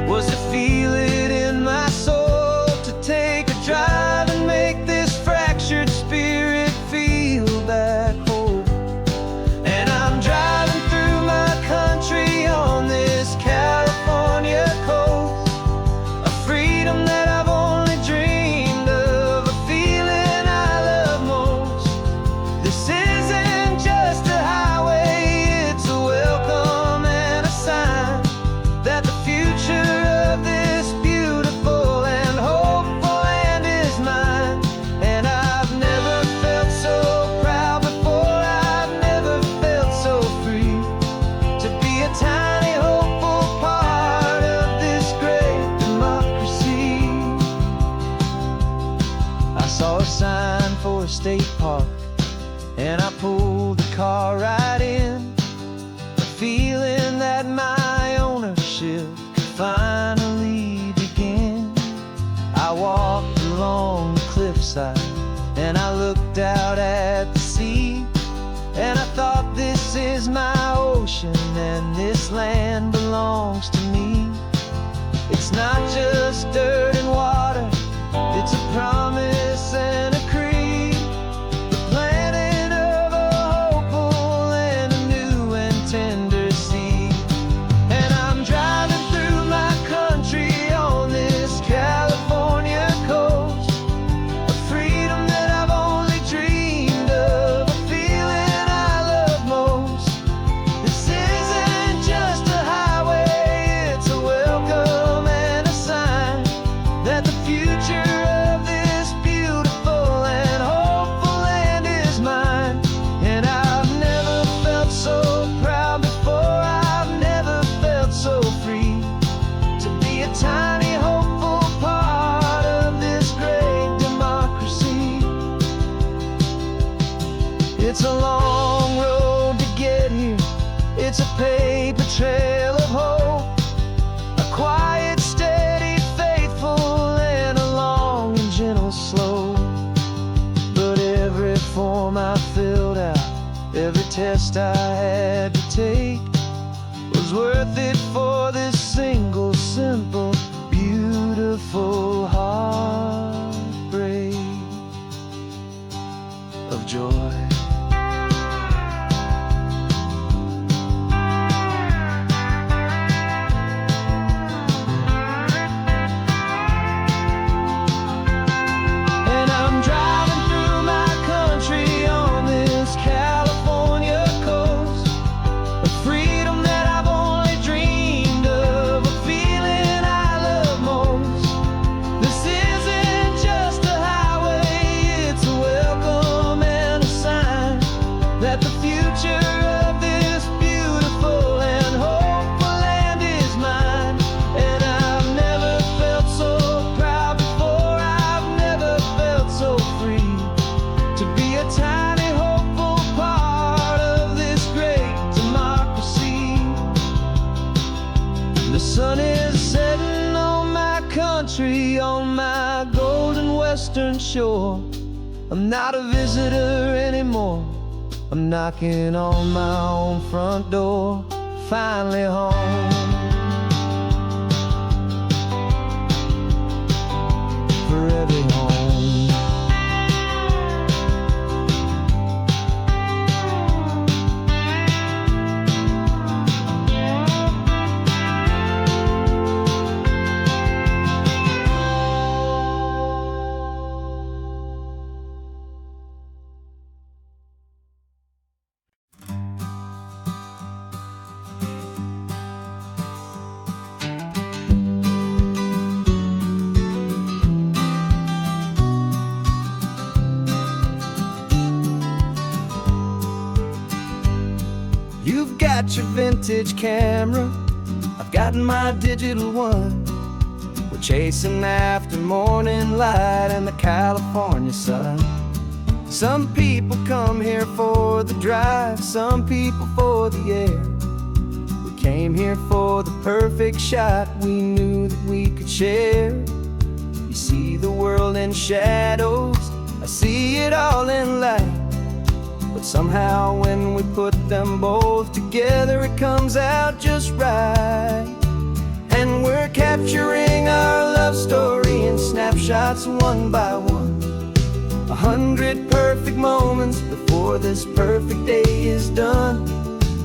was to feel it in my soul, to take a drive and make this fractured spirit feel back home. And I'm driving through my country on this California coast, a freedom that I've only dreamed of, a feeling I love most. This isn't just a highway, it's a welcome and a sign this land belongs to me. It's not just dirt and water, it's a promise and a creed, the planting of a hopeful and a new and tender seed. And I'm driving through my country on this California coast, a freedom that I've only dreamed of, a feeling I love most. This isn't just a highway, it's a welcome and a sign that the future of this beautiful and hopeful land is mine. And I've never felt so proud before, I've never felt so free to be a tiny hopeful part of this great democracy. It's a long road to get here, it's a paper trail of hope, a quiet, steady, faithful, and a long and gentle slope. But every form I filled out, every test I had to take, was worth it for this single, simple, beautiful heartbreak of joy. And I'm driving through my country on this California coast, a freedom that I've only dreamed of, a feeling I love most. This isn't just a highway, it's a welcome and a sign that the future of this beautiful and hopeful land is mine. And I've never felt so proud before, I've never felt so free to be a tiny hopeful part of this great democracy. The sun is setting on my country, on my golden western shore. I'm not a visitor anymore, I'm knocking on my own front door, finally home. Forever home. You've got your vintage camera, I've got my digital one. We're chasing after morning light and the California sun. Some people come here for the drive, some people for the air. We came here for the perfect shot we knew that we could share. You see the world in shadows, I see it all in light. But somehow when we put them both together, it comes out just right. And we're capturing our love story in snapshots one by one. 100 perfect moments before this perfect day is done.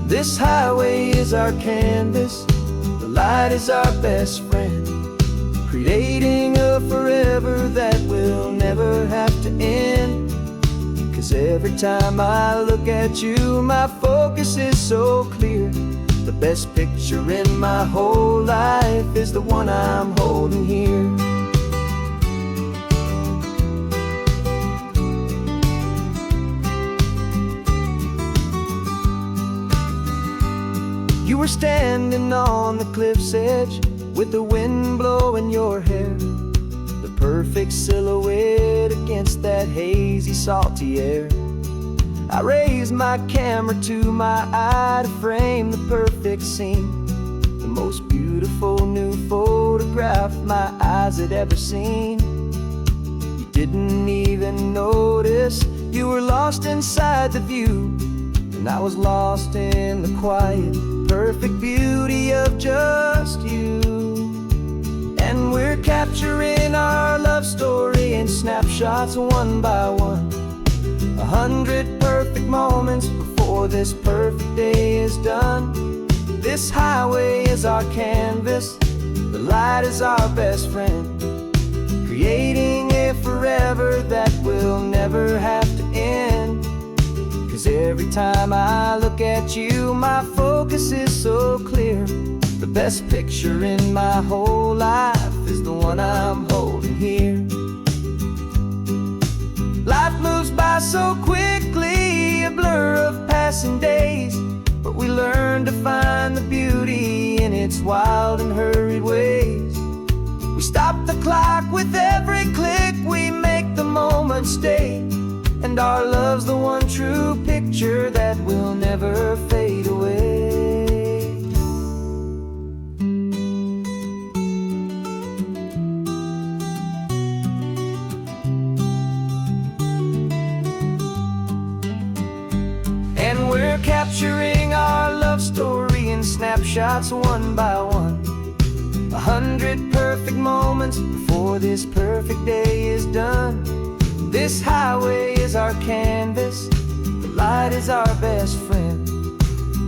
This highway is our canvas, the light is our best friend, creating a forever that will never have to end. 'Cause every time I look at you, my focus is so clear. The best picture in my whole life is the one I'm holding here. You were standing on the cliff's edge with the wind blowing your hair, the perfect silhouette against that hazy, salty air. I raised my camera to my eye to frame the perfect scene, the most beautiful new photograph my eyes had ever seen. You didn't even notice you were lost inside the view, and I was lost in the quiet, perfect view capturing our love story in snapshots one by one. 100 perfect moments before this perfect day is done. This highway is our canvas, the light is our best friend, creating a forever that will never have to end. 'Cause every time I look at you, my focus is so clear. The best picture in my whole life is the one I'm holding here. Life moves by so quickly, a blur of passing days, but we learn to find the beauty in its wild and hurried ways. We stop the clock with every click, we make the moment stay, and our love's the one true picture that will never fade away. And we're capturing our love story in snapshots one by one. 100 perfect moments before this perfect day is done. This highway is our canvas, the light is our best friend,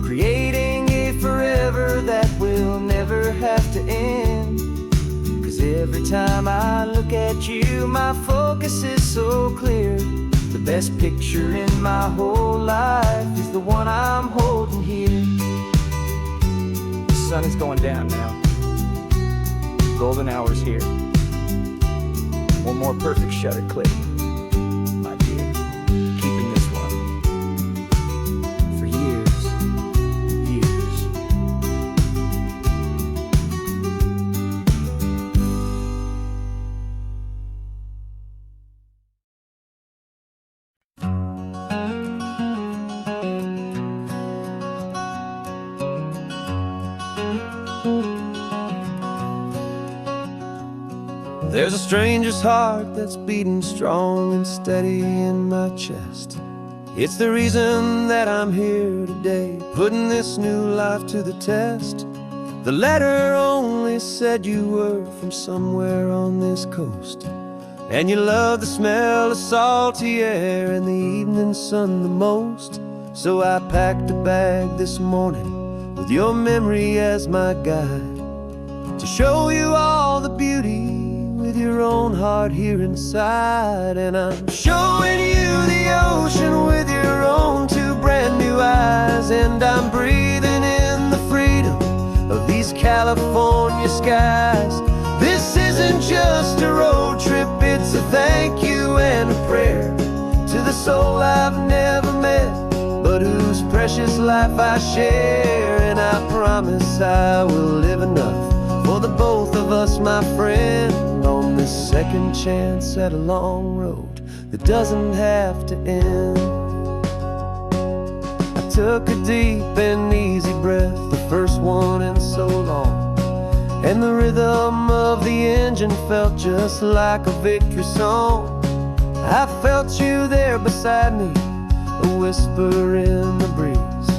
creating a forever that will never have to end. 'Cause every time I look at you, my focus is so clear. The best picture in my whole life is the one I'm holding here. The sun is going down now. Golden hour's here. One more perfect shutter click, my dear. Keeping this one for years, years. There's a stranger's heart that's beating strong and steady in my chest. It's the reason that I'm here today, putting this new life to the test. The letter only said you were from somewhere on this coast, and you love the smell of salty air and the evening sun the most. So I packed a bag this morning with your memory as my guide, to show you all the beauty with your own heart here inside. And I'm showing you the ocean with your own two brand new eyes, and I'm breathing in the freedom of these California skies. This isn't just a road trip, it's a thank you and a prayer to the soul I've never met, but whose precious life I share. And I promise I will live enough for the both of us, my friend, on this second chance at a long road that doesn't have to end. I took a deep and easy breath, the first one in so long, and the rhythm of the engine felt just like a victory song. I felt you there beside me, a whisper in the breeze,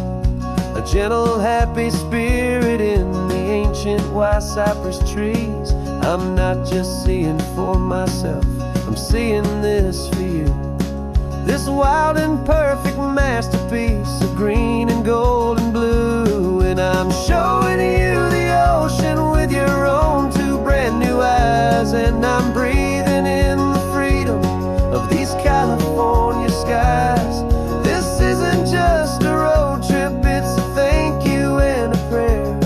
a gentle happy spirit in the ancient white cypress trees. I'm not just seeing for myself, I'm seeing this for you. This wild and perfect masterpiece of green and gold and blue. And I'm showing you the ocean with your own two brand new eyes, and I'm breathing in the freedom of these California skies. This isn't just a road trip, it's a thank you and a prayer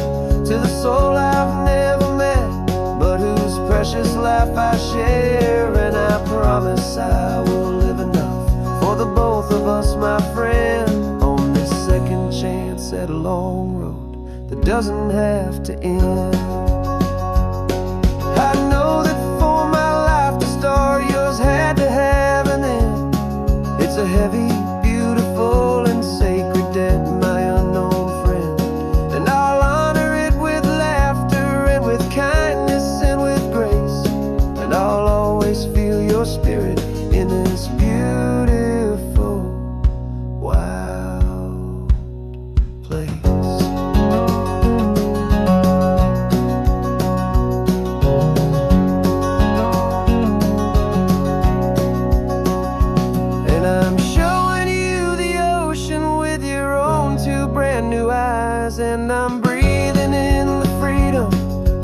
to the soul I've never met, but whose precious life I share. And I promise I will live enough for the both of us, my friend, on this second chance at a long road that doesn't have to end. I know that for my life to start, yours had to have an end. It's a heavy, beautiful, and sacred debt, my unknown friend, and I'll honor it with laughter and with kindness and with grace, and I'll always feel your spirit in this beautiful, wild place. brand new eyes, and I'm breathing in the freedom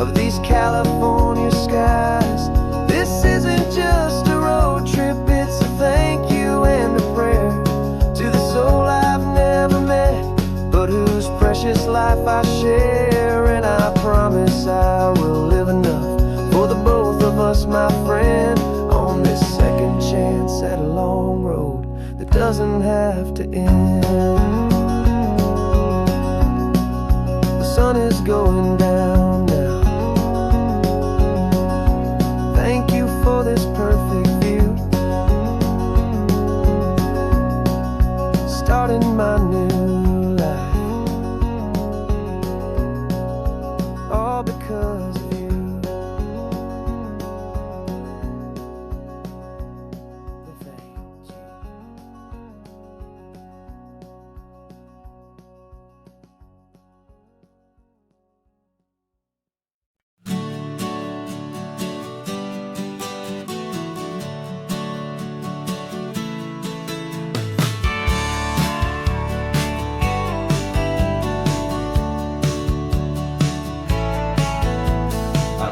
of these California skies. This isn't just a road trip, it's a thank you and a prayer to the soul I've never met, but whose precious life I share. And I promise I will live enough for the both of us, my friend, on this second chance at a long road that doesn't have to end. The sun is going down now. Thank you for this perfect view, starting my new life, all because of you. Thank you.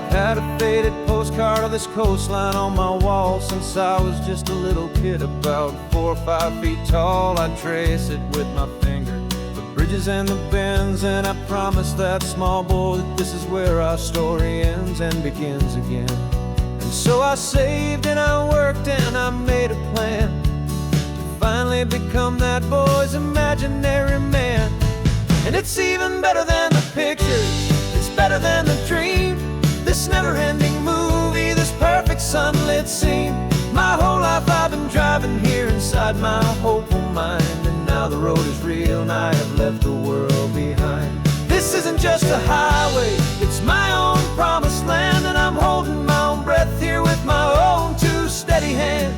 Had a faded postcard of this coastline on my wall since I was just a little kid, about 4 or 5 feet tall. I trace it with my finger, the bridges and the bends, and I promised that small boy that this is where our story ends and begins again. And so I saved and I worked and I made a plan to finally become that boy's imaginary man. And it's even better than the pictures, it's better than the dream, this never-ending movie, this perfect sunlit scene. My whole life I've been driving here inside my hopeful mind, and now the road is real and I have left the world behind. This isn't just a highway, it's my own promised land, and I'm holding my own breath here with my own 2 steady hands.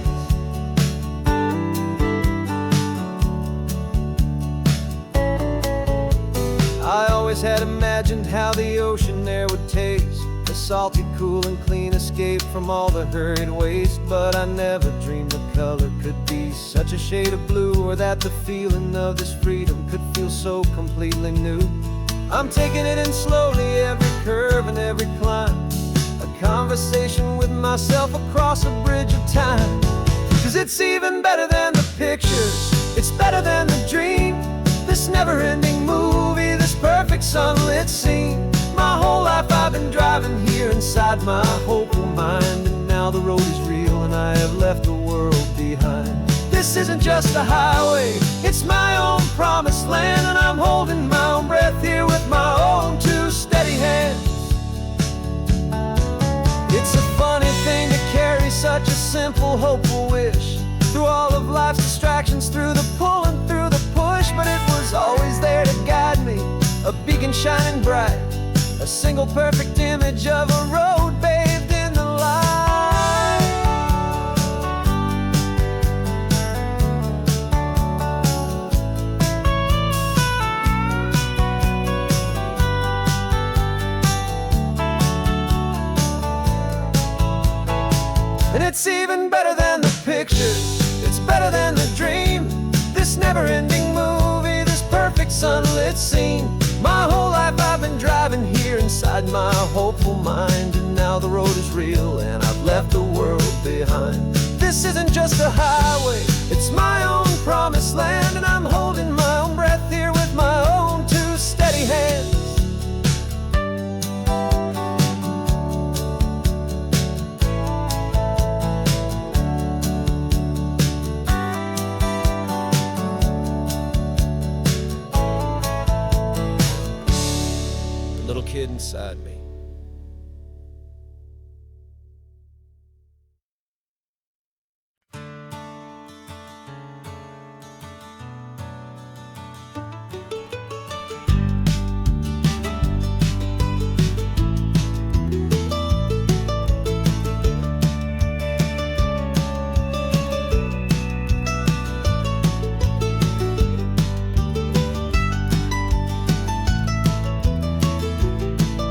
I always had imagined how the ocean air would taste, a salty, cool and clean escape from all the hurried waste. But I never dreamed the color could be such a shade of blue, or that the feeling of this freedom could feel so completely new. I'm taking it in slowly, every curve and every climb, a conversation with myself across a bridge of time. 'Cause it's even better than the pictures, it's better than the dream, this never-ending movie, this perfect sunlit scene. My whole life I've been driving here inside my hopeful mind, and now the road is real and I have left the world behind. This isn't just a highway, it's my own promised land, and I'm holding my own breath here with my own 2 steady hands. It's a funny thing to carry such a simple, hopeful wish through all of life's distractions, through the pull and through the push, but it was always there to guide me, a beacon shining bright, a single perfect image of a road bathed in the light. And it's even better than the pictures, it's better than the dream, this never-ending movie, this perfect sunlit scene. My whole life I've been driving here inside my hopeful mind, and now the road is real and I've left the world behind. This isn't just a highway, it's my own promised land, and I'm holding my own breath here with my own 2 steady hands. Little kid inside me.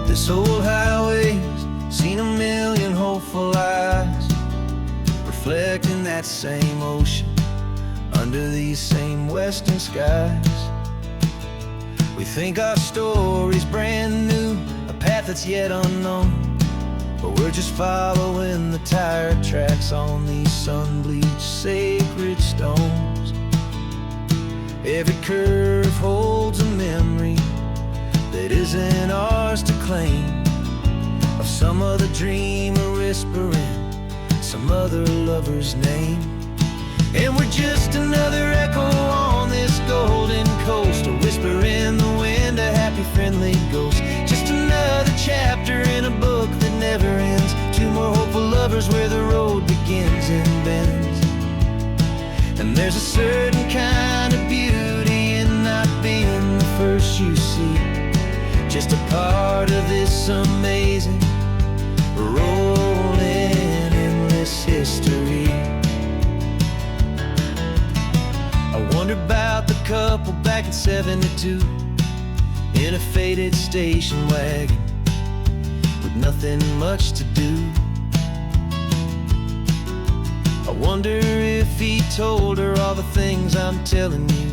This old highway's seen a million hopeful eyes, reflecting that same ocean under these same western skies. We think our story's brand new, a path that's yet unknown, but we're just following the tire tracks on these sun-bleached sacred stones. Every curve holds a memory that isn't ours to claim, of some other dreamer whispering some other lover's name. And we're just another echo on this golden coast, a whisper in the wind, a happy friendly ghost. Just another chapter in a book that never ends, two more hopeful lovers where the road begins and bends. And there's a certain kind of beauty in not being the first you see, just a part of this amazing rolling endless history. I wonder about the couple back in '72 in a faded station wagon with nothing much to do. I wonder if he told her all the things I'm telling you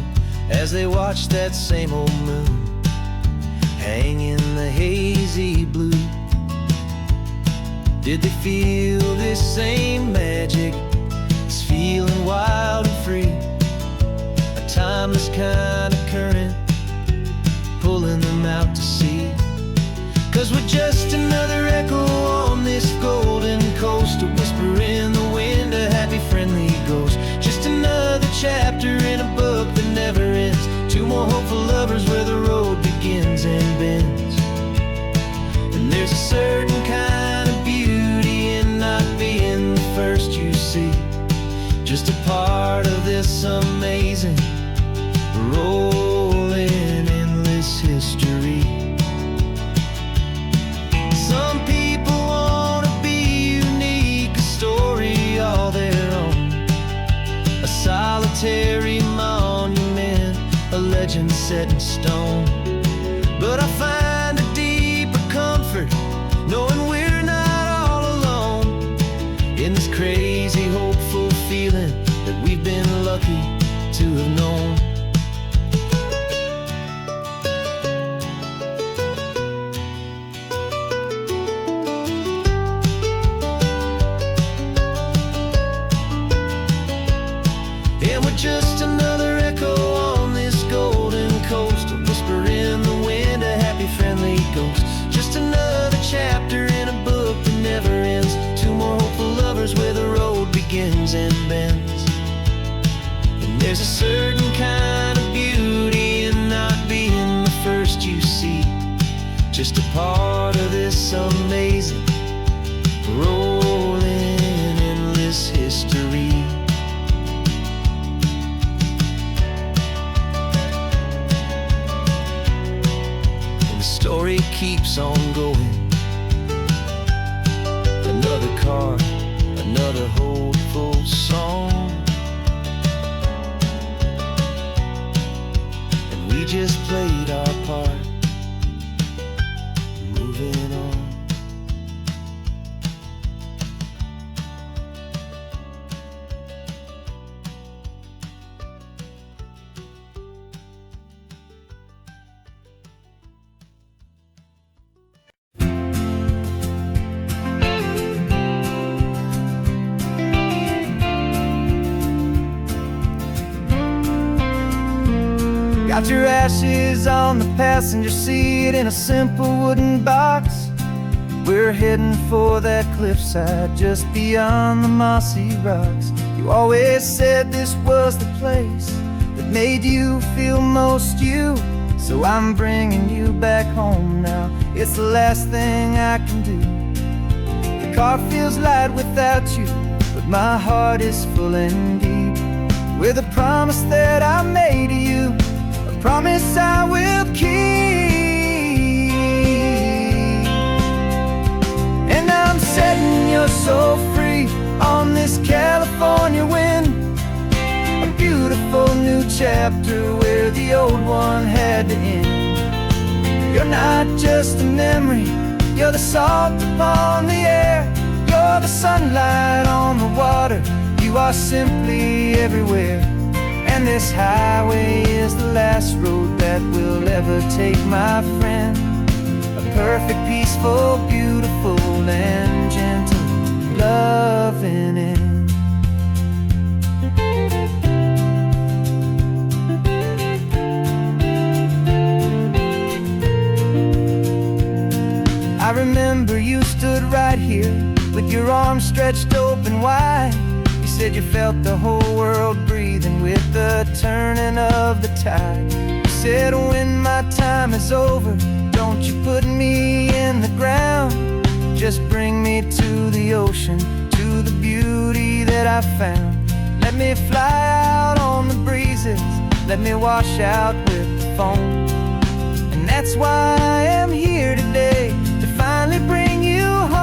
as they watched that same old moon hang in the hazy blue. Did they feel this same magic, this feeling wild and free, a timeless kind of current pulling them out to sea? 'Cause we're just another echo on this golden coast, a whisper in the wind, a happy friendly ghost. Just another chapter in a book that never ends, two more hopeful lovers where the road begins and bends. And there's a certain kind of beauty in not being the first you see, just a part of this amazing rolling endless history. Some people want to be unique, a story all their own, a solitary monument, a legend set in stone. But I find a deeper comfort knowing we're not all alone in this crazy hopeful feeling that we've been lucky to have known. And we're just another echo on this golden coast, a whisper in the wind, a happy friendly ghost. Just another chapter in a book that never ends, two more hopeful lovers where the road begins and bends. And there's a certain kind of beauty in not being the first you see, just a part of this amazing rolling endless history. Story keeps on going, another car, another hopeful song, and we just played our part, moving on. Got your ashes on the passenger seat in a simple wooden box. We're heading for that cliffside just beyond the mossy rocks. You always said this was the place that made you feel most you, so I'm bringing you back home now. It's the last thing I can do. The car feels light without you, but my heart is full and deep with a promise that I made to you, promise I will keep. And I'm setting your soul free on this California wind, a beautiful new chapter where the old one had to end. You're not just a memory, you're the salt upon the air, you're the sunlight on the water, you are simply everywhere. And this highway is the last road that we'll ever take, my friend. A perfect, peaceful, beautiful, and gentle loving end. I remember you stood right here with your arms stretched open wide. You said you felt the whole world breathing with the turning of the tide. You said, when my time is over, don't you put me in the ground. Just bring me to the ocean, to the beauty that I found. Let me fly out on the breezes, let me wash out with the foam. And that's why I am here today, to finally bring you home.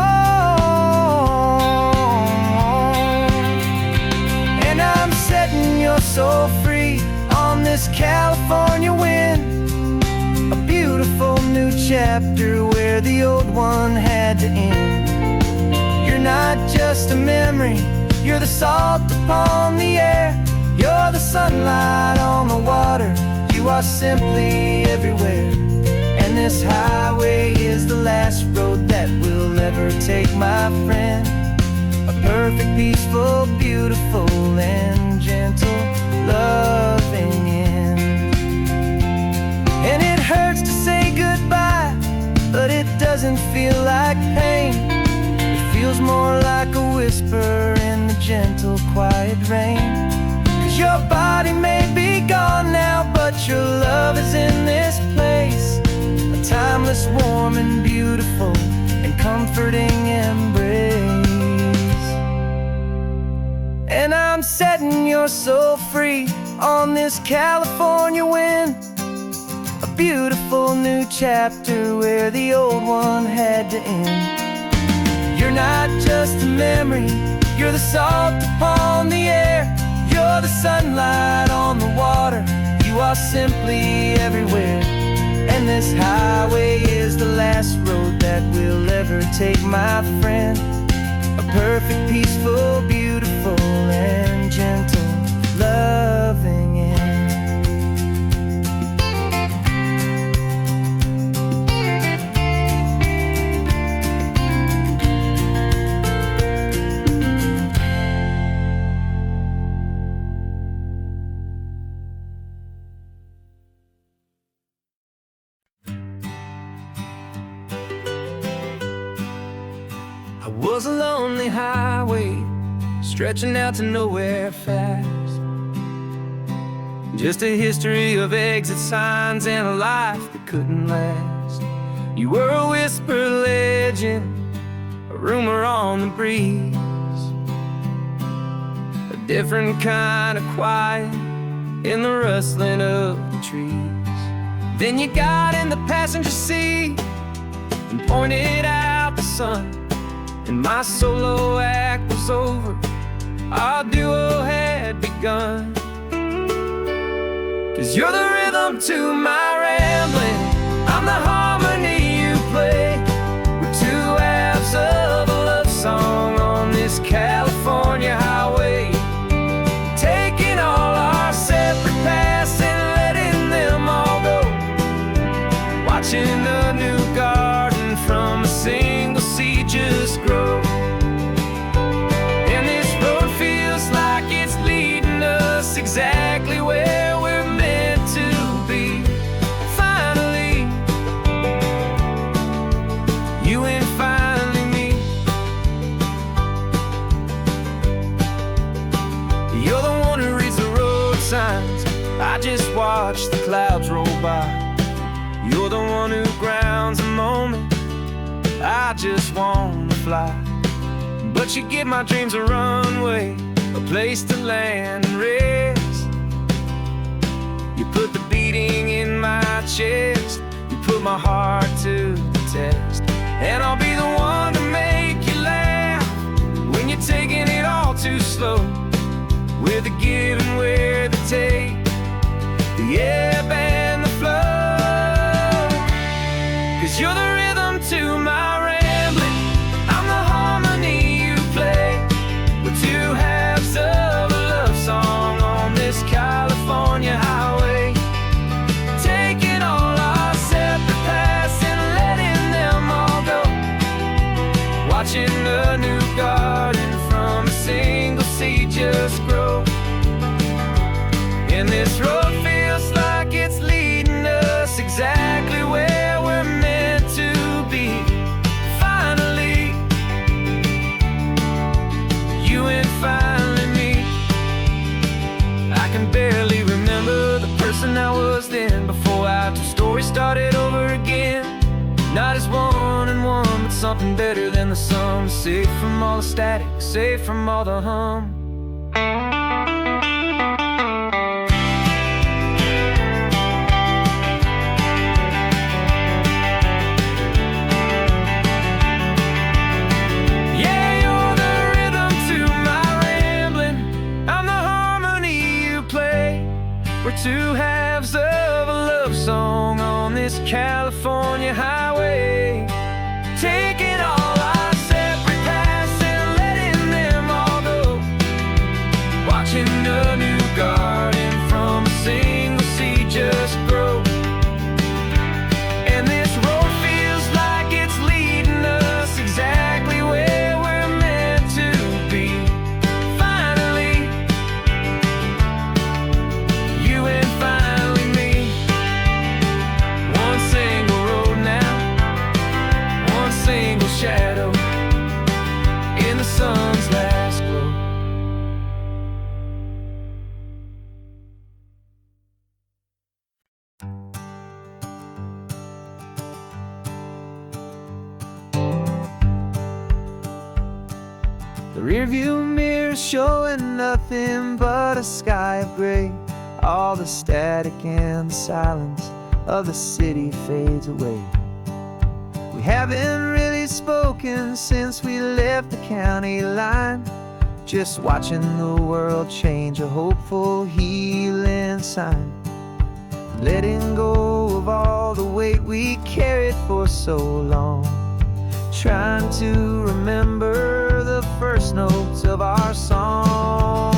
And I'm setting your soul free on this California wind. A beautiful new chapter where the old one had to end. You're not just a memory, you're the salt upon the air. You're the sunlight on the water, you are simply everywhere. And this highway is the last road that we'll ever take, my friend. A perfect, peaceful, beautiful, and gentle loving end. And it hurts to say goodbye, but it doesn't feel like pain. It feels more like a whisper in the gentle, quiet rain. 'Cause your body may be gone now, but your love is in this place. A timeless, warm, and beautiful, and comforting embrace. And I'm setting your soul free on this California wind. A beautiful new chapter where the old one had to end. You're not just a memory, you're the salt upon the air. You're the sunlight on the water, you are simply everywhere. And this highway is the last road that we'll ever take, my friend. A perfect, peaceful, beautiful, and gentle loving end. I was a lonely highway, stretching out to nowhere fast. Just a history of exit signs and a life that couldn't last. You were a whisper legend, a rumor on the breeze, a different kind of quiet in the rustling of the trees. Then you got in the passenger seat and pointed out the sun. And my solo act was over, our duo had begun. 'Cause you're the rhythm to my rambling, I'm the harmony you play. We're two halves of a love song on this California highway, taking all our separate paths and letting them all go. Watching the new garden from a single seed just grow. And this road feels like it's leading us exactly where we're meant to be. Finally, you and finally me. You're the one who reads the road signs, I just watch the clouds roll by. You're the one who grounds a moment, I just wanna fly. But you give my dreams a runway, a place to land and rest. You put the beating in my chest, you put my heart to the test. And I'll be the one to make you laugh when you're taking it all too slow. With the give and with the take, the ebb and the flow. 'Cause you're the rhythm to my rambling, I'm the harmony you play. We're two halves of a love song on this California started over again. Not as one and one, but something better than the sum. Safe from all the static, safe from all the hum. We're two halves of a love song on this California highway, taking all our separate paths and letting them all go, watching a new garden from a single seed just grow. And this road feels like it's leading us exactly where we're meant to be. Shadow in the sun's last glow. The rearview mirror's showing nothing but a sky of gray. All the static and the silence of the city fades away. We haven't really spoken since we left the county line, just watching the world change, a hopeful healing sign. Letting go of all the weight we carried for so long, trying to remember the first notes of our song.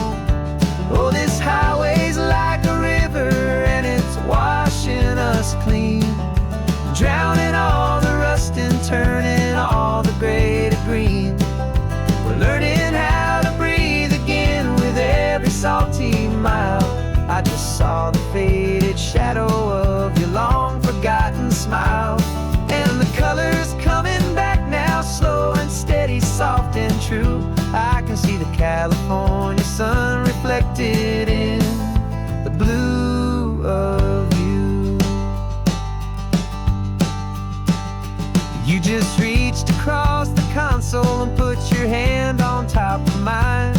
Oh, this highway's like a river and it's washing us clean, drowning all the rust and turning all the gray to green. We're learning how to breathe again with every salty mile. I just saw the faded shadow of your long forgotten smile, and the colors coming back now, slow and steady, soft and true. I can see the California sun reflected in the blue of you. You just reached across the console and put your hand on top of mine.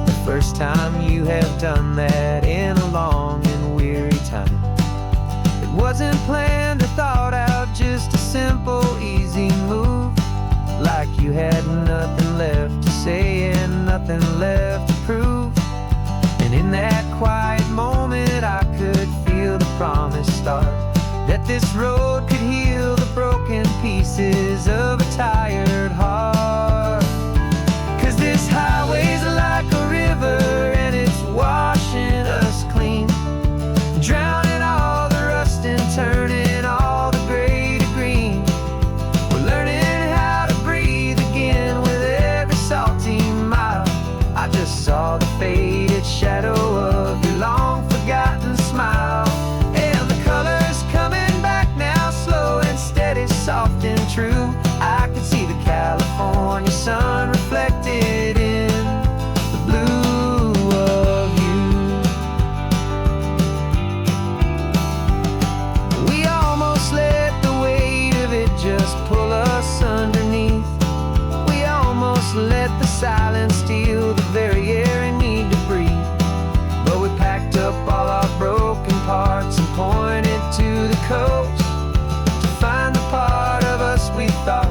The first time you have done that in a long and weary time. It wasn't planned or thought out, just a simple, easy move. Like you had nothing left to say and nothing left to prove. And in that quiet moment I could feel the promise start, that this road could heal the broken pieces of a tired heart. 'Cause this highway's like a river and it's washing us clean, drowning all the rust and turning all the gray to green. We're learning how to breathe again with every salty mile. I just saw the faded shadow of your long forgotten smile, and the colors coming back now, slow and steady, soft and true. I could see the California sun reflected in the blue of you. We almost let the weight of it just pull us underneath. We almost let the silence steal the very air I need to breathe. But we packed up all our broken parts and pointed to the coast to find the part of us we thought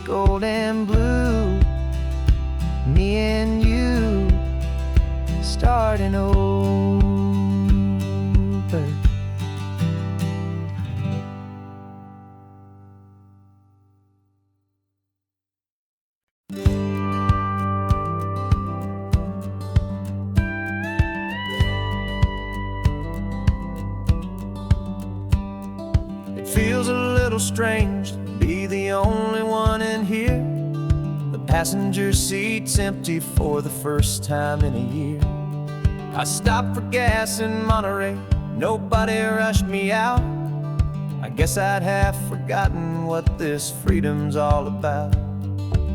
gold and blue. Me and you starting over. It feels a little strange to be the only one in here. The passenger seat's empty for the first time in a year. I stopped for gas in Monterey, nobody rushed me out. I guess I'd have forgotten what this freedom's all about.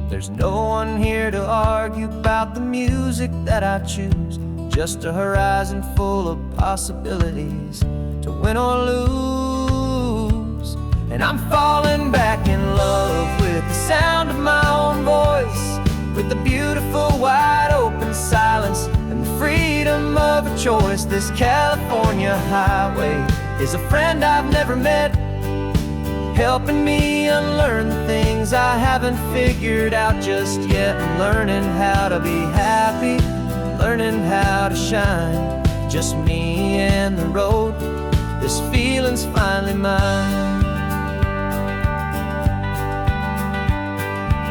There's no one here to argue about the music that I choose, just a horizon full of possibilities to win or lose. And I'm falling back in love with the sound of my own voice, with the beautiful wide open silence and the freedom of a choice. This California highway is a friend I've never met, helping me unlearn the things I haven't figured out just yet. I'm learning how to be happy, learning how to shine, just me and the road. This feeling's finally mine.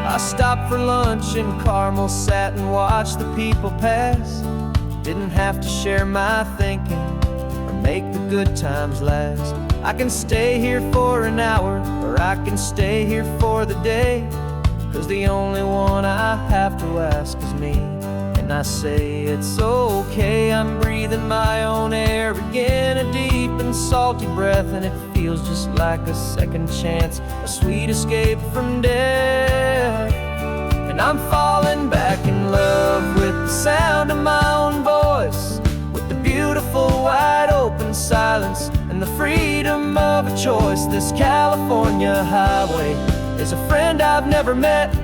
I stopped for lunch in Carmel, sat and watched the people pass. Didn't have to share my thinking or make the good times last. I can stay here for an hour, or I can stay here for the day, 'cause the only one I have to ask is me. And I say it's okay, I'm breathing my own air again, a deep and salty breath, and it feels just like a second chance, a sweet escape from death. And I'm falling back in love with the sound of my own voice, with the beautiful wide open silence and the freedom of a choice. This California highway is a friend I've never met,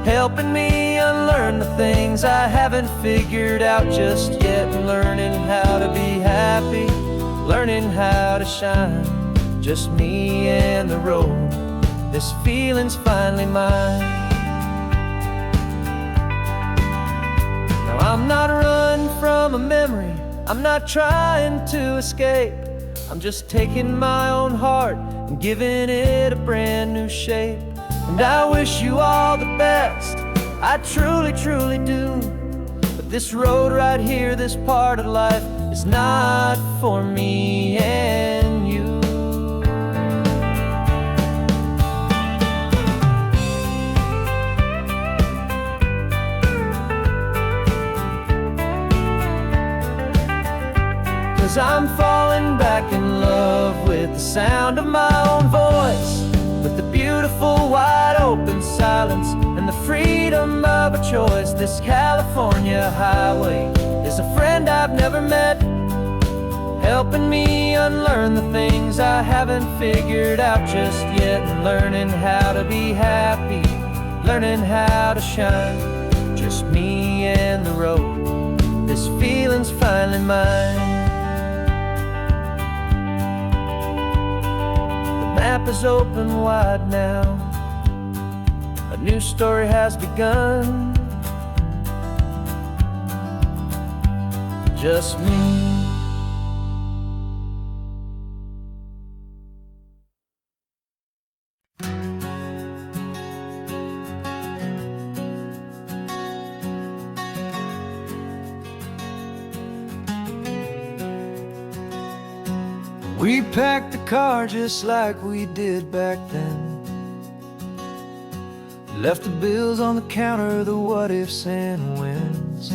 helping me unlearn the things I haven't figured out just yet. Learning how to be happy, learning how to shine, just me and the road. This feeling's finally mine. Now I'm not running from a memory, I'm not trying to escape. I'm just taking my own heart and giving it a brand new shape. And I wish you all the best, I truly, truly do. But this road right here, this part of life, is not for me and you. 'Cause I'm falling back in love with the sound of my own voice, with the beautiful wide open silence and the freedom of a choice. This California highway is a friend I've never met, helping me unlearn the things I haven't figured out just yet. And learning how to be happy, learning how to shine, just me and the road. This feeling's finally mine. The map is open wide now, a new story has begun. Just me. We packed the car just like we did back then, left the bills on the counter, the what ifs and whens.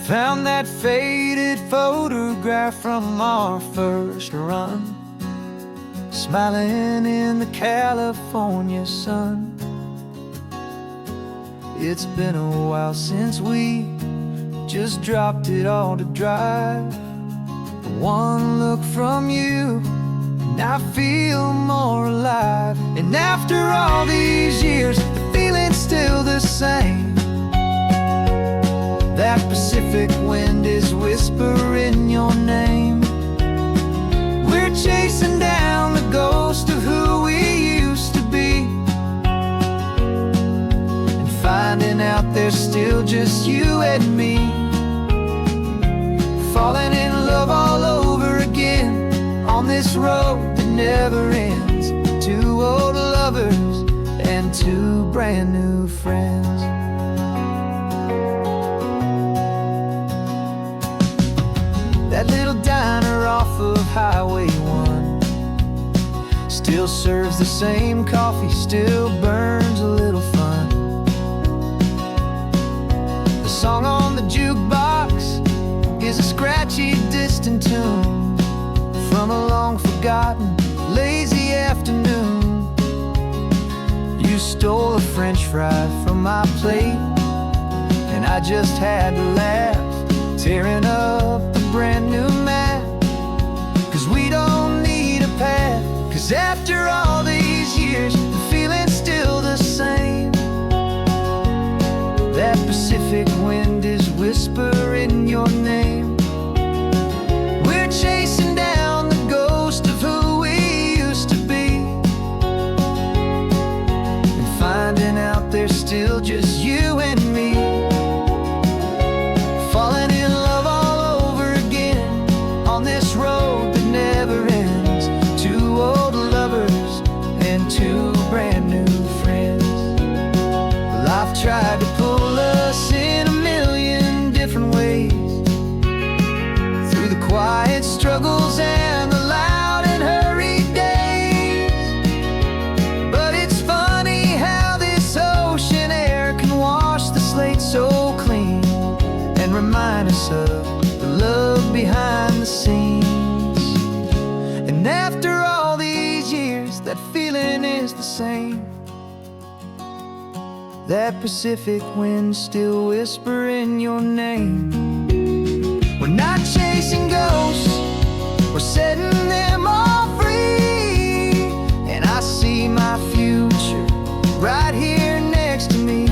Found that faded photograph from our first run, smiling in the California sun. It's been a while since we just dropped it all to drive. One look from you and I feel more alive. And after all these years, the feeling's still the same. That Pacific wind is whispering your name. We're chasing down the ghost of who we used to be, there's still just you and me, falling in love all over again on this road that never ends. Two old lovers and two brand new friends. That little diner off of Highway 1 still serves the same coffee, still burns a little fun. The song on the jukebox is a scratchy, distant tune from a long forgotten, lazy afternoon. You stole a French fry from my plate, and I just had to laugh, tearing up the brand new map. 'Cause we don't need a path, 'cause after all these years, the feeling's still the same. That Pacific wind is whispering your name. We're chasing down the ghost of who we used to be, and finding out there's still just you and me, falling in love all over again on this road that never ends. Two old lovers and two brand new friends. Life tried to pull us in a million different ways, through the quiet struggles and the loud and hurried days. But it's funny how this ocean air can wash the slate so clean and remind us of the love behind the scenes. And after all these years, that feeling is the same. That Pacific wind still whispering your name. We're not chasing ghosts, we're setting them all free. And I see my future right here next to me,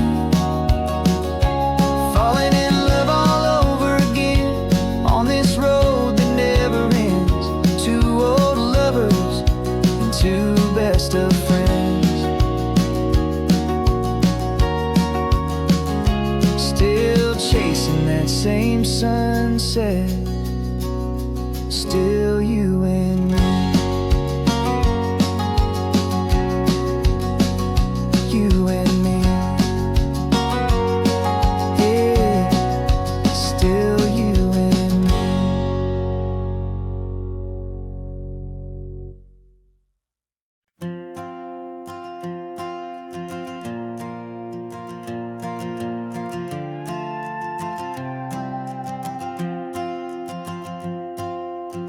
falling in love all over again on this road that never ends. Two old lovers and two best of friends. Still chasing that same sunset, still you and me. You and me. Yeah, still you and me.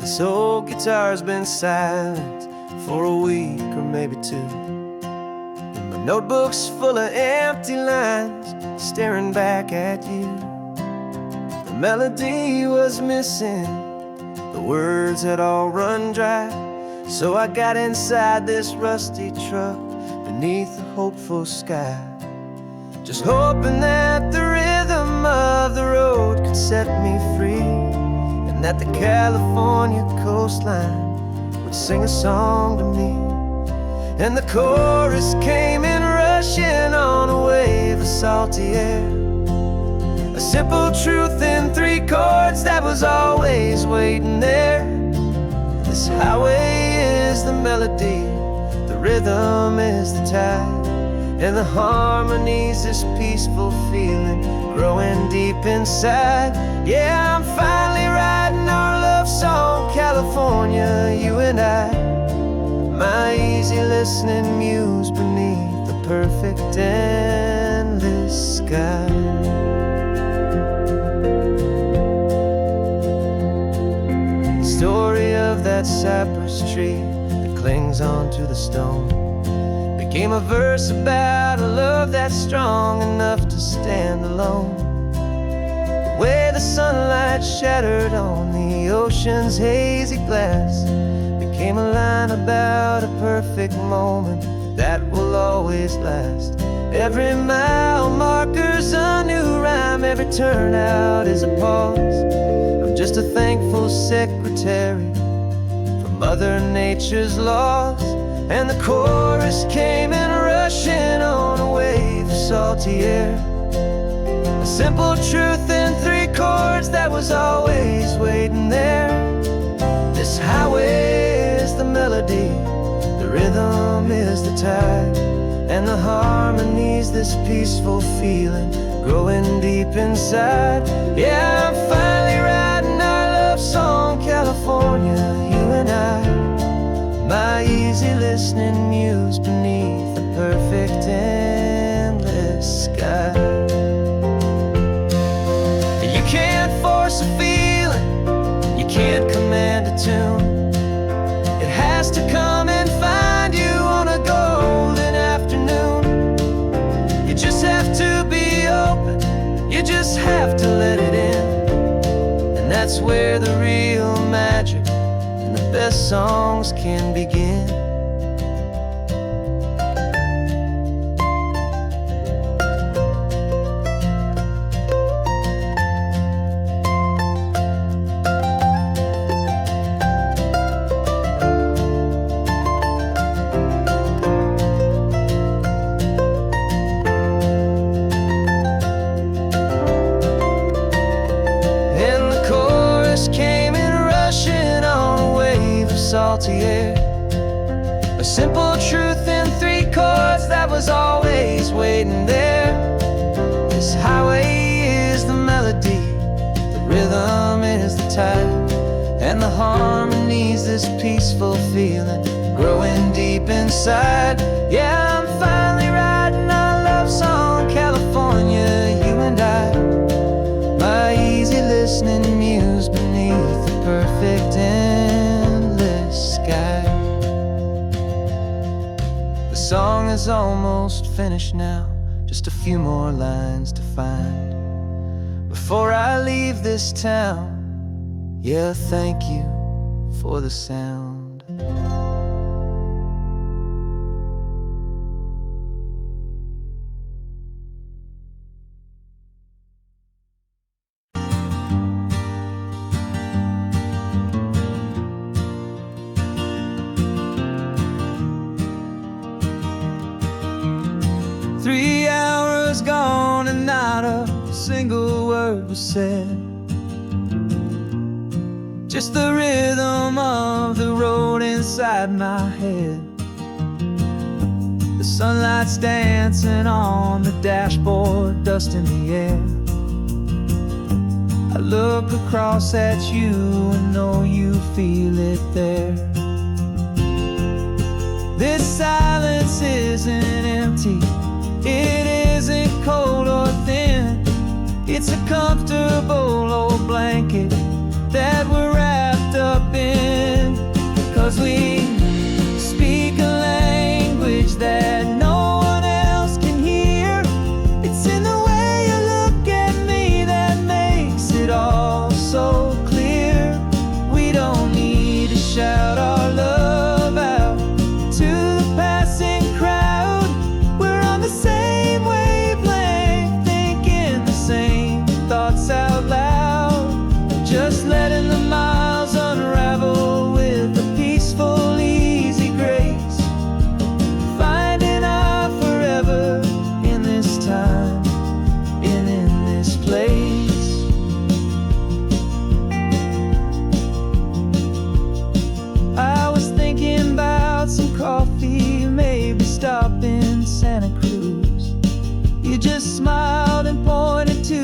This old guitar's been silent for a week or maybe two, and my notebook's full of empty lines staring back at you. The melody was missing, the words had all run dry. So I got inside this rusty truck beneath a hopeful sky, just hoping that the rhythm of the road could set me free, and that the California coastline would sing a song to me. And the chorus came in rushing on a wave of salty air, a simple truth in three chords that was always waiting there. This highway is the melody, the rhythm is the tide, and the harmony's this peaceful feeling growing deep inside. Yeah, I'm finally writing our love song, California, you and I, my easy listening muse beneath the perfect endless sky. Story of that cypress tree that clings onto the stone became a verse about a love that's strong enough to stand alone. The way the sunlight shattered on the ocean's hazy glass became a line about a perfect moment that will always last. Every mile marker's a new rhyme, every turnout is a pause. I'm just a thankful secretary for Mother Nature's laws. And the chorus came in rushing on a wave of salty air, A simple truth in 3 chords that was always waiting there. This highway is the melody, the rhythm is the tide, and the harmony's this peaceful feeling growing deep inside. Yeah, I'm finally writing our love song, California, you and I. My easy listening muse beneath the perfect endless sky. You can't force a feeling, you can't command a tune. It has to come and find you on a golden afternoon. You just have to be open, you just have to let it in. And that's where the real magic and the best songs can begin. Salty air, a simple truth in 3 chords that was always waiting there. This highway is the melody, the rhythm is the tide, and the harmony's this peaceful feeling growing deep inside. Yeah, I'm finally writing our love song, California, you and I. My easy listening muse beneath the perfect sky. The song is almost finished now, just a few more lines to find before I leave this town. Yeah, thank you for the sound. 3 hours gone and not a single word was said. Just the rhythm of the road inside my head. The sunlight's dancing on the dashboard, dust in the air. I look across at you and know you feel it there. This silence isn't empty, it isn't cold or thin. It's a comfortable old blanket that we're wrapped up in. 'Cause we speak a language that no one else can hear. It's in the way you look at me that makes it all so clear. We don't need to shout our love out to the passing crowd. We're on the same wavelength, thinking the same thoughts out loud. Just letting the miles unravel with a peaceful, easy grace. Finding our forever in this time and in this place. I was thinking about some coffee, maybe stop in Santa Cruz. You just smiled and pointed to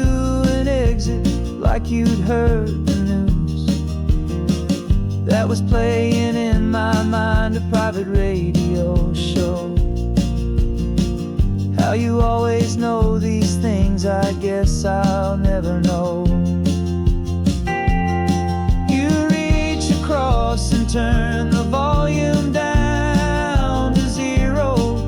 an exit like you'd heard the news. That was playing in my mind, a private radio show. How you always know these things, I guess I'll never know. You reach across and turn the volume down to 0.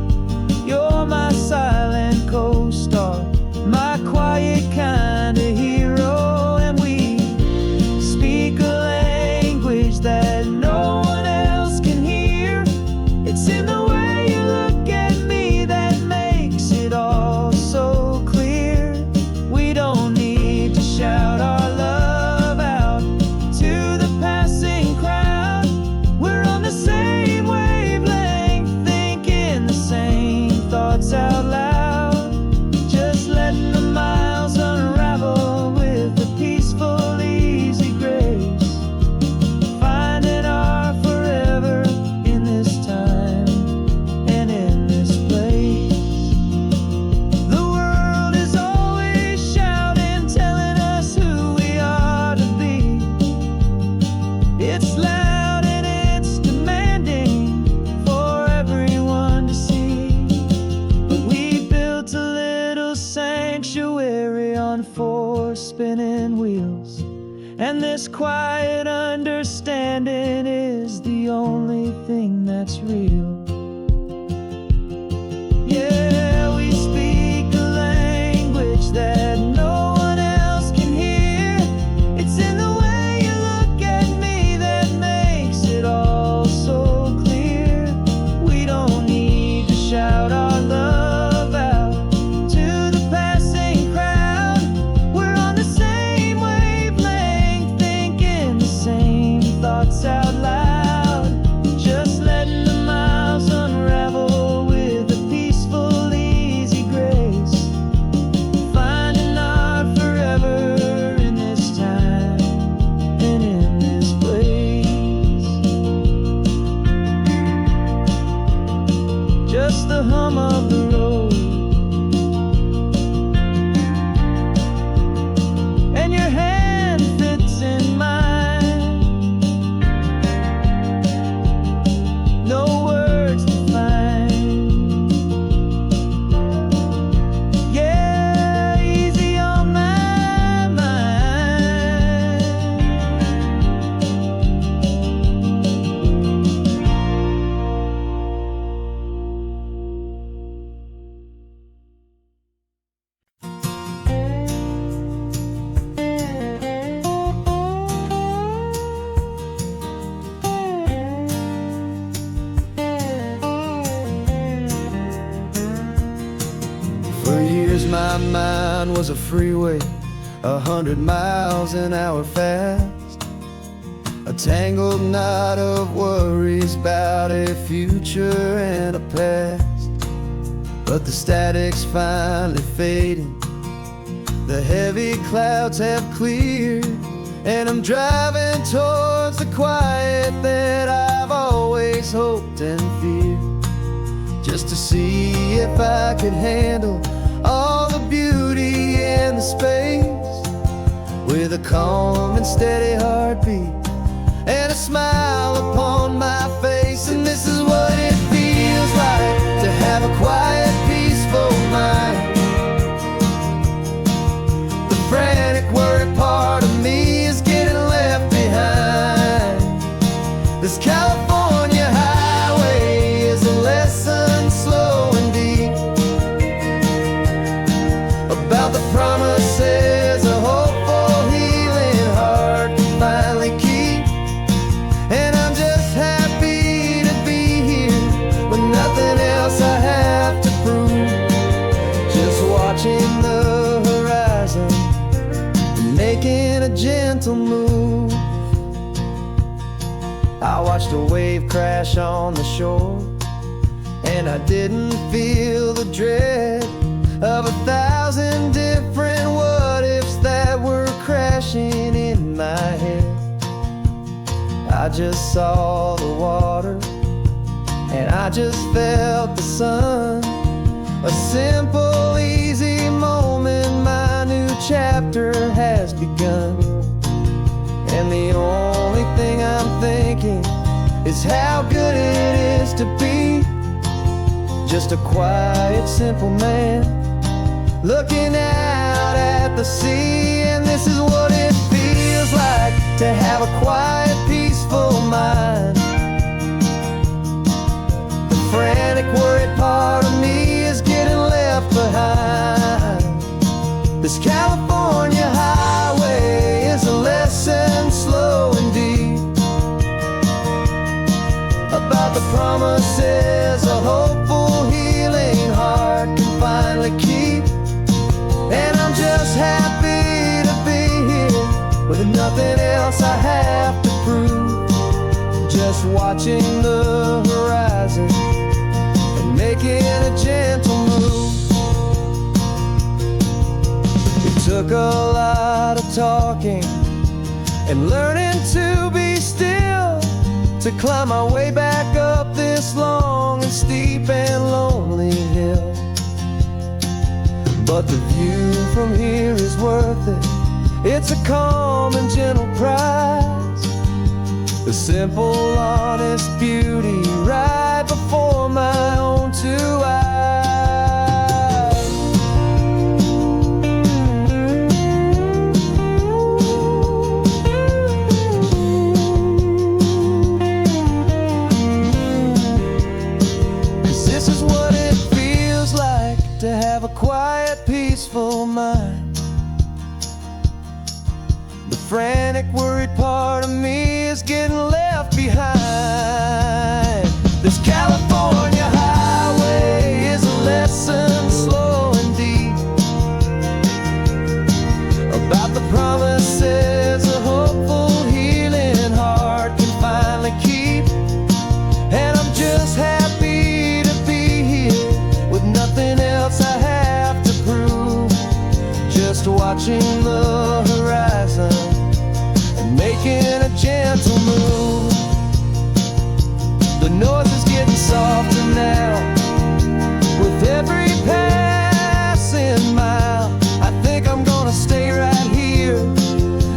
You're my silent co-star, my quiet kind of hero. And we speak a language that no one else can hear. It's in the way you look at me that makes it all so clear. We don't need to shout our love out to the passing crowd. We're And this quiet understanding is the only thing that's real. Yeah, we speak a language that no one else can hear. It's in the way you look at me that makes it all so clear. We don't need to shout our love out to the passing crowd. We're on the same wavelength, thinking the same thoughts out loud. Just letting the miles unravel with a peaceful, easy grace. Finding our forever in this time and in this place. Just the hum of the road and your hand fits in mine. No words to find. Yeah, easy on my mind. For years my mind was a freeway, 100 miles an hour fast. A tangled knot of worries about a future and a past. But the static's finally fading, the heavy clouds have cleared, and I'm driving towards the quiet that I've always hoped and feared. Just to see if I could handle all the beauty and the space, with a calm and steady heartbeat and a smile upon my face. And this is what it feels like to have a quiet, peaceful mind. The frantic, worried part of me is getting left behind. This California highway is a lesson slow and deep about the promises a hopeful, healing heart can finally keep. And I'm just happy to be here with nothing else I have to prove. Just watching the horizon and making a gentle move. I watched a wave crash on the shore, and I didn't feel the dread of 1,000 different what-ifs that were crashing in my head. I just saw the water, and I just felt the sun. A simple, easy moment, my new chapter has begun. And the only thing I'm thinking is how good it is to be just a quiet, simple man looking out at the sea. And this is what it feels like to have a quiet, peaceful mind. The frantic, worried part of me is getting left behind. This California highway is a lesson slow and deep about the promises a hopeful, healing heart can finally keep. And I'm just happy to be here with nothing else I have to prove. Just watching the horizon and making a gentle move. It took a lot of talking and learning to be still to climb my way back up this long and steep and lonely hill. But the view from here is worth it. It's a calm and gentle prize. The simple, honest beauty right before my own two eyes. of a quiet, peaceful mind. The frantic, worried part of me is getting left behind. This California highway is a lesson slow and deep about the promises a hopeful, healing heart can finally keep. And I'm just happy to be here with nothing else I have to prove. Just watching the horizon and making a gentle move. The noise is getting softer now with every passing mile. I think I'm gonna stay right here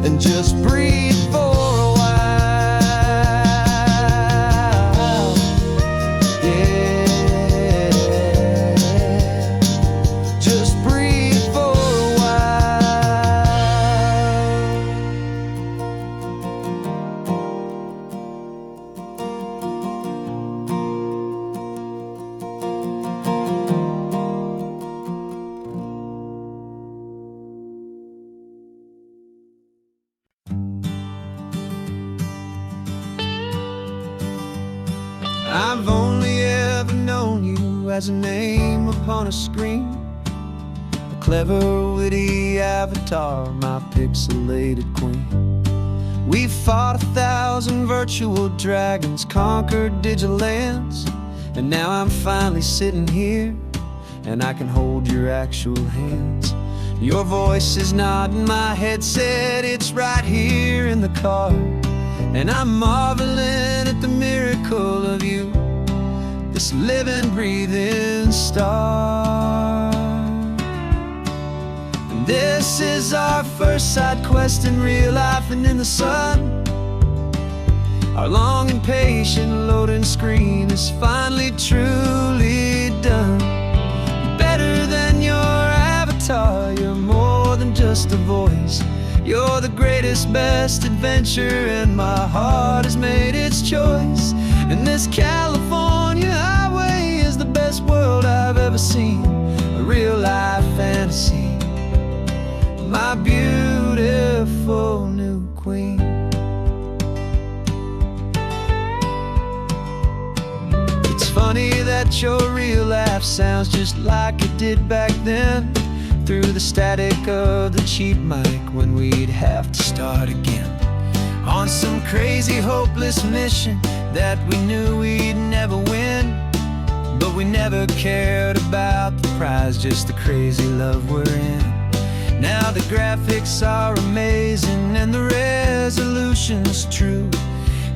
and just breathe for a while. Yeah, just breathe for a I've only ever known you as a name upon a screen, a clever, witty avatar, my pixelated queen. We've fought 1,000 virtual dragons, conquered digital lands, and now I'm finally sitting here, and I can hold your actual hands. Your voice is not in my headset, it's right here in the car. And I'm marveling at the miracle of you, this living, breathing star. And this is our first side quest in real life and in the sun. Our long and patient loading screen is finally truly done. Better than your avatar, you're more than just a voice. You're the greatest, best adventure, and my heart has made its choice. And this California highway is the best world I've ever seen, a real-life fantasy, my beautiful new queen. It's funny that your real life sounds just like it did back then, through the static of the cheap mic when we'd have to start again on some crazy, hopeless mission that we knew we'd never win. But we never cared about the prize, just the crazy love we're in. Now the graphics are amazing and the resolution's true,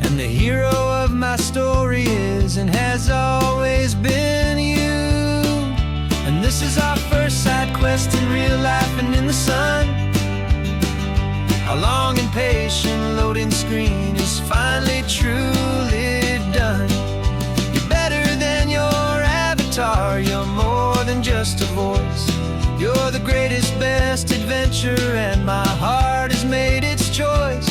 and the hero of my story is and has always been you. And this is our first side quest in real life and in the sun. Our long and patient loading screen is finally truly done. You're better than your avatar, you're more than just a voice. You're the greatest, best adventure, and my heart has made its choice.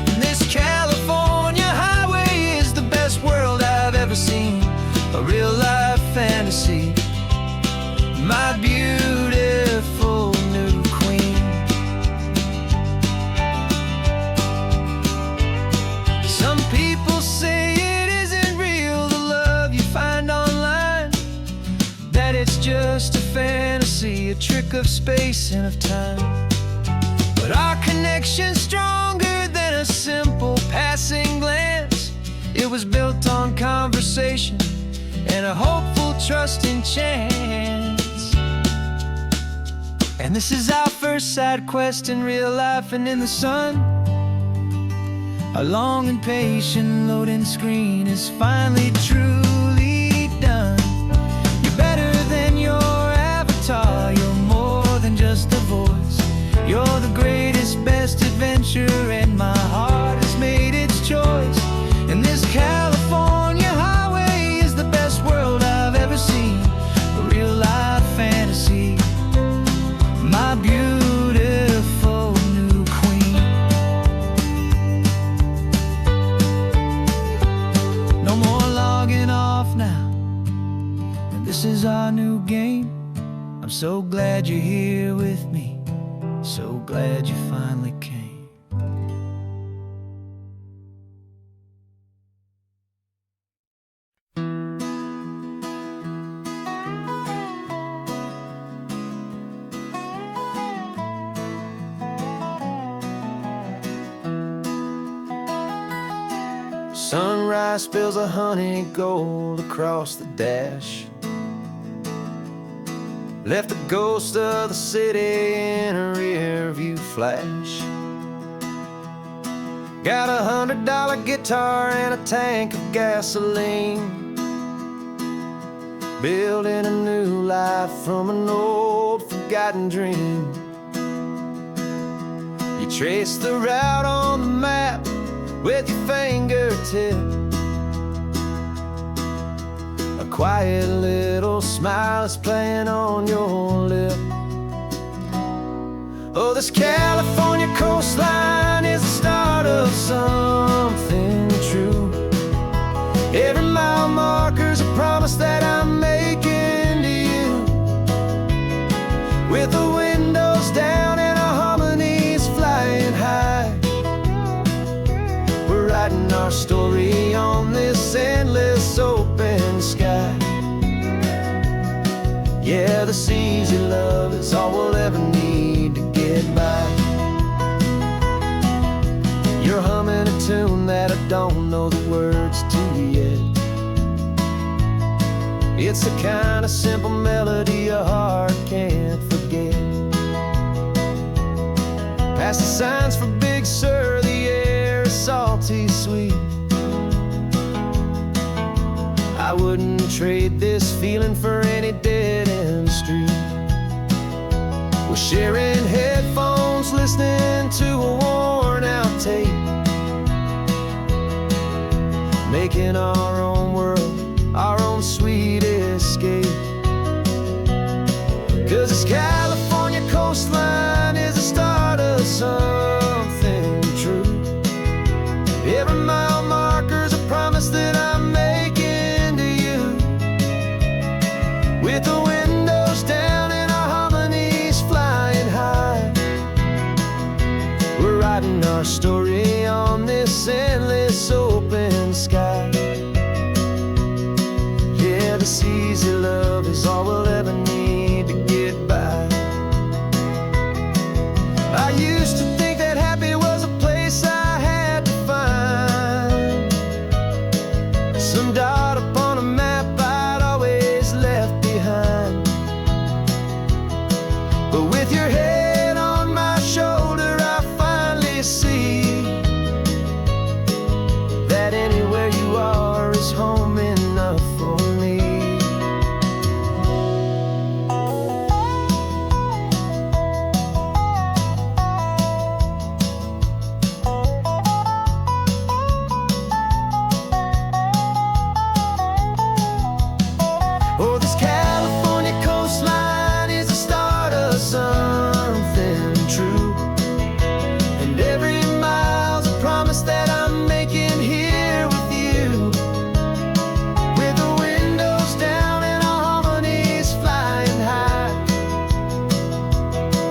And this California highway is the best world I've ever seen, a real-life fantasy, my beautiful new queen. Some people say it isn't real, the love you find online, that it's just a fantasy, a trick of space and of time. But our connection's stronger than a simple passing glance. It was built on conversation and a hopeful, trusting chance. And this is our first side quest in real life and in the sun. Our long and patient loading screen is finally truly done. You're better than your avatar, you're more than just a voice. You're the greatest, best adventure, and my heart has made its choice. And this California highway is the best world I've ever seen, a real-life fantasy, my beautiful new queen. No more logging off I'm so glad you're here with me, so glad you finally came. Sunrise spills a honey gold across the dash, left the ghost of the city in a rear view flash. Got a $100 guitar and a tank of gasoline, building a new life from an old forgotten dream. You trace the route on the map with your fingertip, a quiet little smile is playing on your lip. Oh, this California coastline is the start of something true. Every mile marker's a promise that I'm making to you, with the windows down and our harmonies flying high. We're writing our story on this endless open sky. Yeah, this easy love is all we'll ever need to get by. You're humming a tune that I don't know the words to yet. It's the kind of simple melody a heart can't forget. Past the signs for Big Sur, the air is salty sweet. I wouldn't trade this feeling for any dead-end street. We're sharing headphones, listening to a worn-out tape, making our own world, our own sweet escape. 'Cause this California coastline is the start of something true. Every mile marker's a promise that I'm making to you, with the windows down and our harmonies flying high. We're writing our story on this endless open sky. Yeah, this easy love is all we'll ever need to get by. I used to think that happy was a place I had to find, some dot upon a map I'd always left behind. But with your head on my shoulder, I finally see that anywhere you are is home enough for me. Oh, this California coastline is the start of something true, and every mile's a promise that I'm making here with you, with the windows down and our harmonies flying high.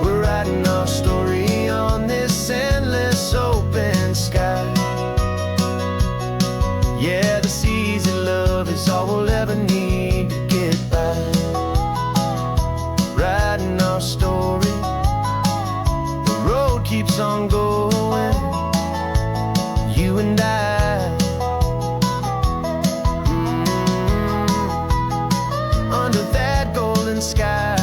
We're writing our story on this endless open sky. Yeah, this easy love is all we'll ever need to get by. Writing our story, the road keeps on going, you and I. Under that golden sky.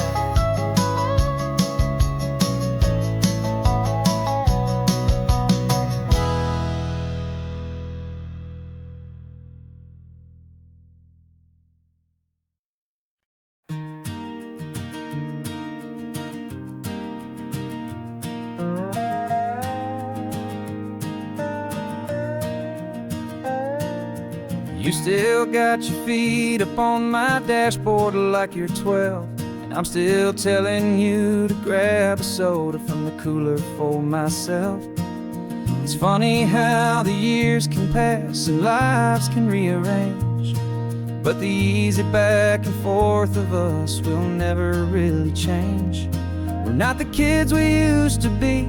You still got your feet up on my dashboard like you're 12, and I'm still telling you to grab a soda from the cooler for myself. It's funny how the years can pass and lives can rearrange, But the easy back and forth of us will never really change. We're not the kids we used to be,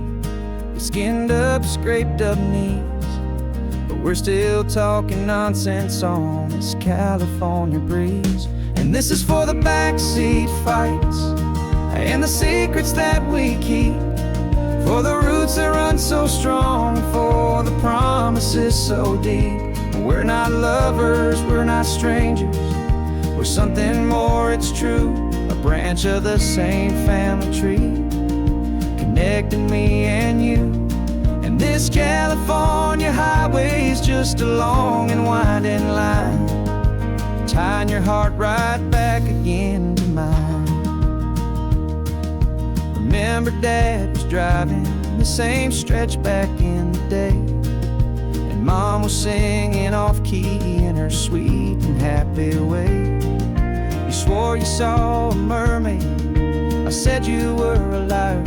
with skinned up, scraped up knees. But we're still talking nonsense on this California breeze. And this is for the backseat fights and the secrets that we keep, for the roots that run so strong, for the promises so deep. We're not lovers, we're not strangers, we're something more, it's true. A branch of the same family tree, connecting me and you. And this California highway is just a long and winding line, tying your heart right back again to mine. Remember Dad was driving the same stretch back in the day, and Mom was singing off-key in her sweet and happy way. You swore you saw a mermaid, I said you were a liar,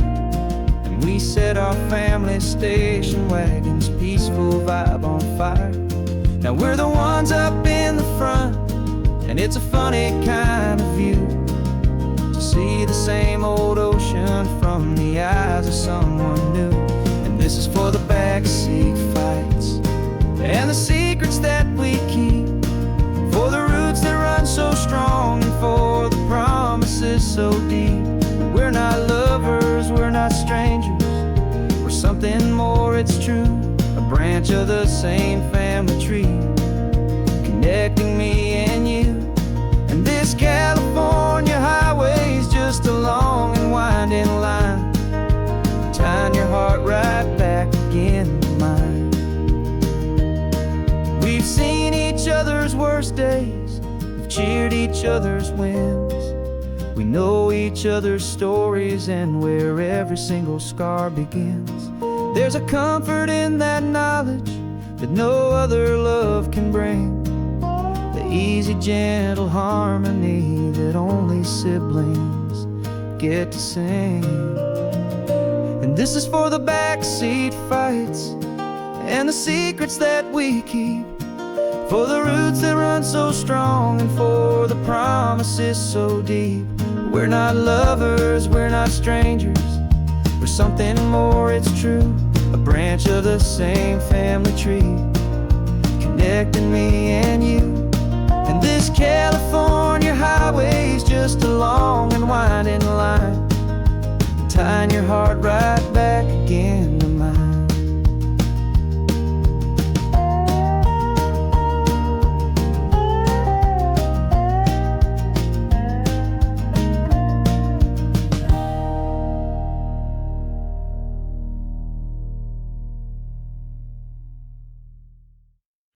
and we set our family station wagon's peaceful vibe on fire. Now we're the ones up in the front, and it's a funny kind of view to see the same old ocean from the eyes of someone new. And this is for the backseat fights and the secrets that we keep, for the roots that run so strong, and for the promises so deep. We're not lovers, we're not strangers, we're something more, it's true. A branch of the same family tree, connecting me and you. And this California highway is just a long and winding line, tying your heart right back again to mine. We've seen each other's worst days, we've cheered each other's wins. We know each other's stories and where every single scar begins. There's a comfort in that knowledge that no other love can bring, the easy, gentle harmony that only siblings get to sing. And this is for the backseat fights and the secrets that we keep, for the roots that run so strong, and for the promises so deep. We're not lovers, we're not strangers, we're something more, it's true. A branch of the same family tree, connecting me and you. And this California highway is just a long and winding line, tying your heart right back again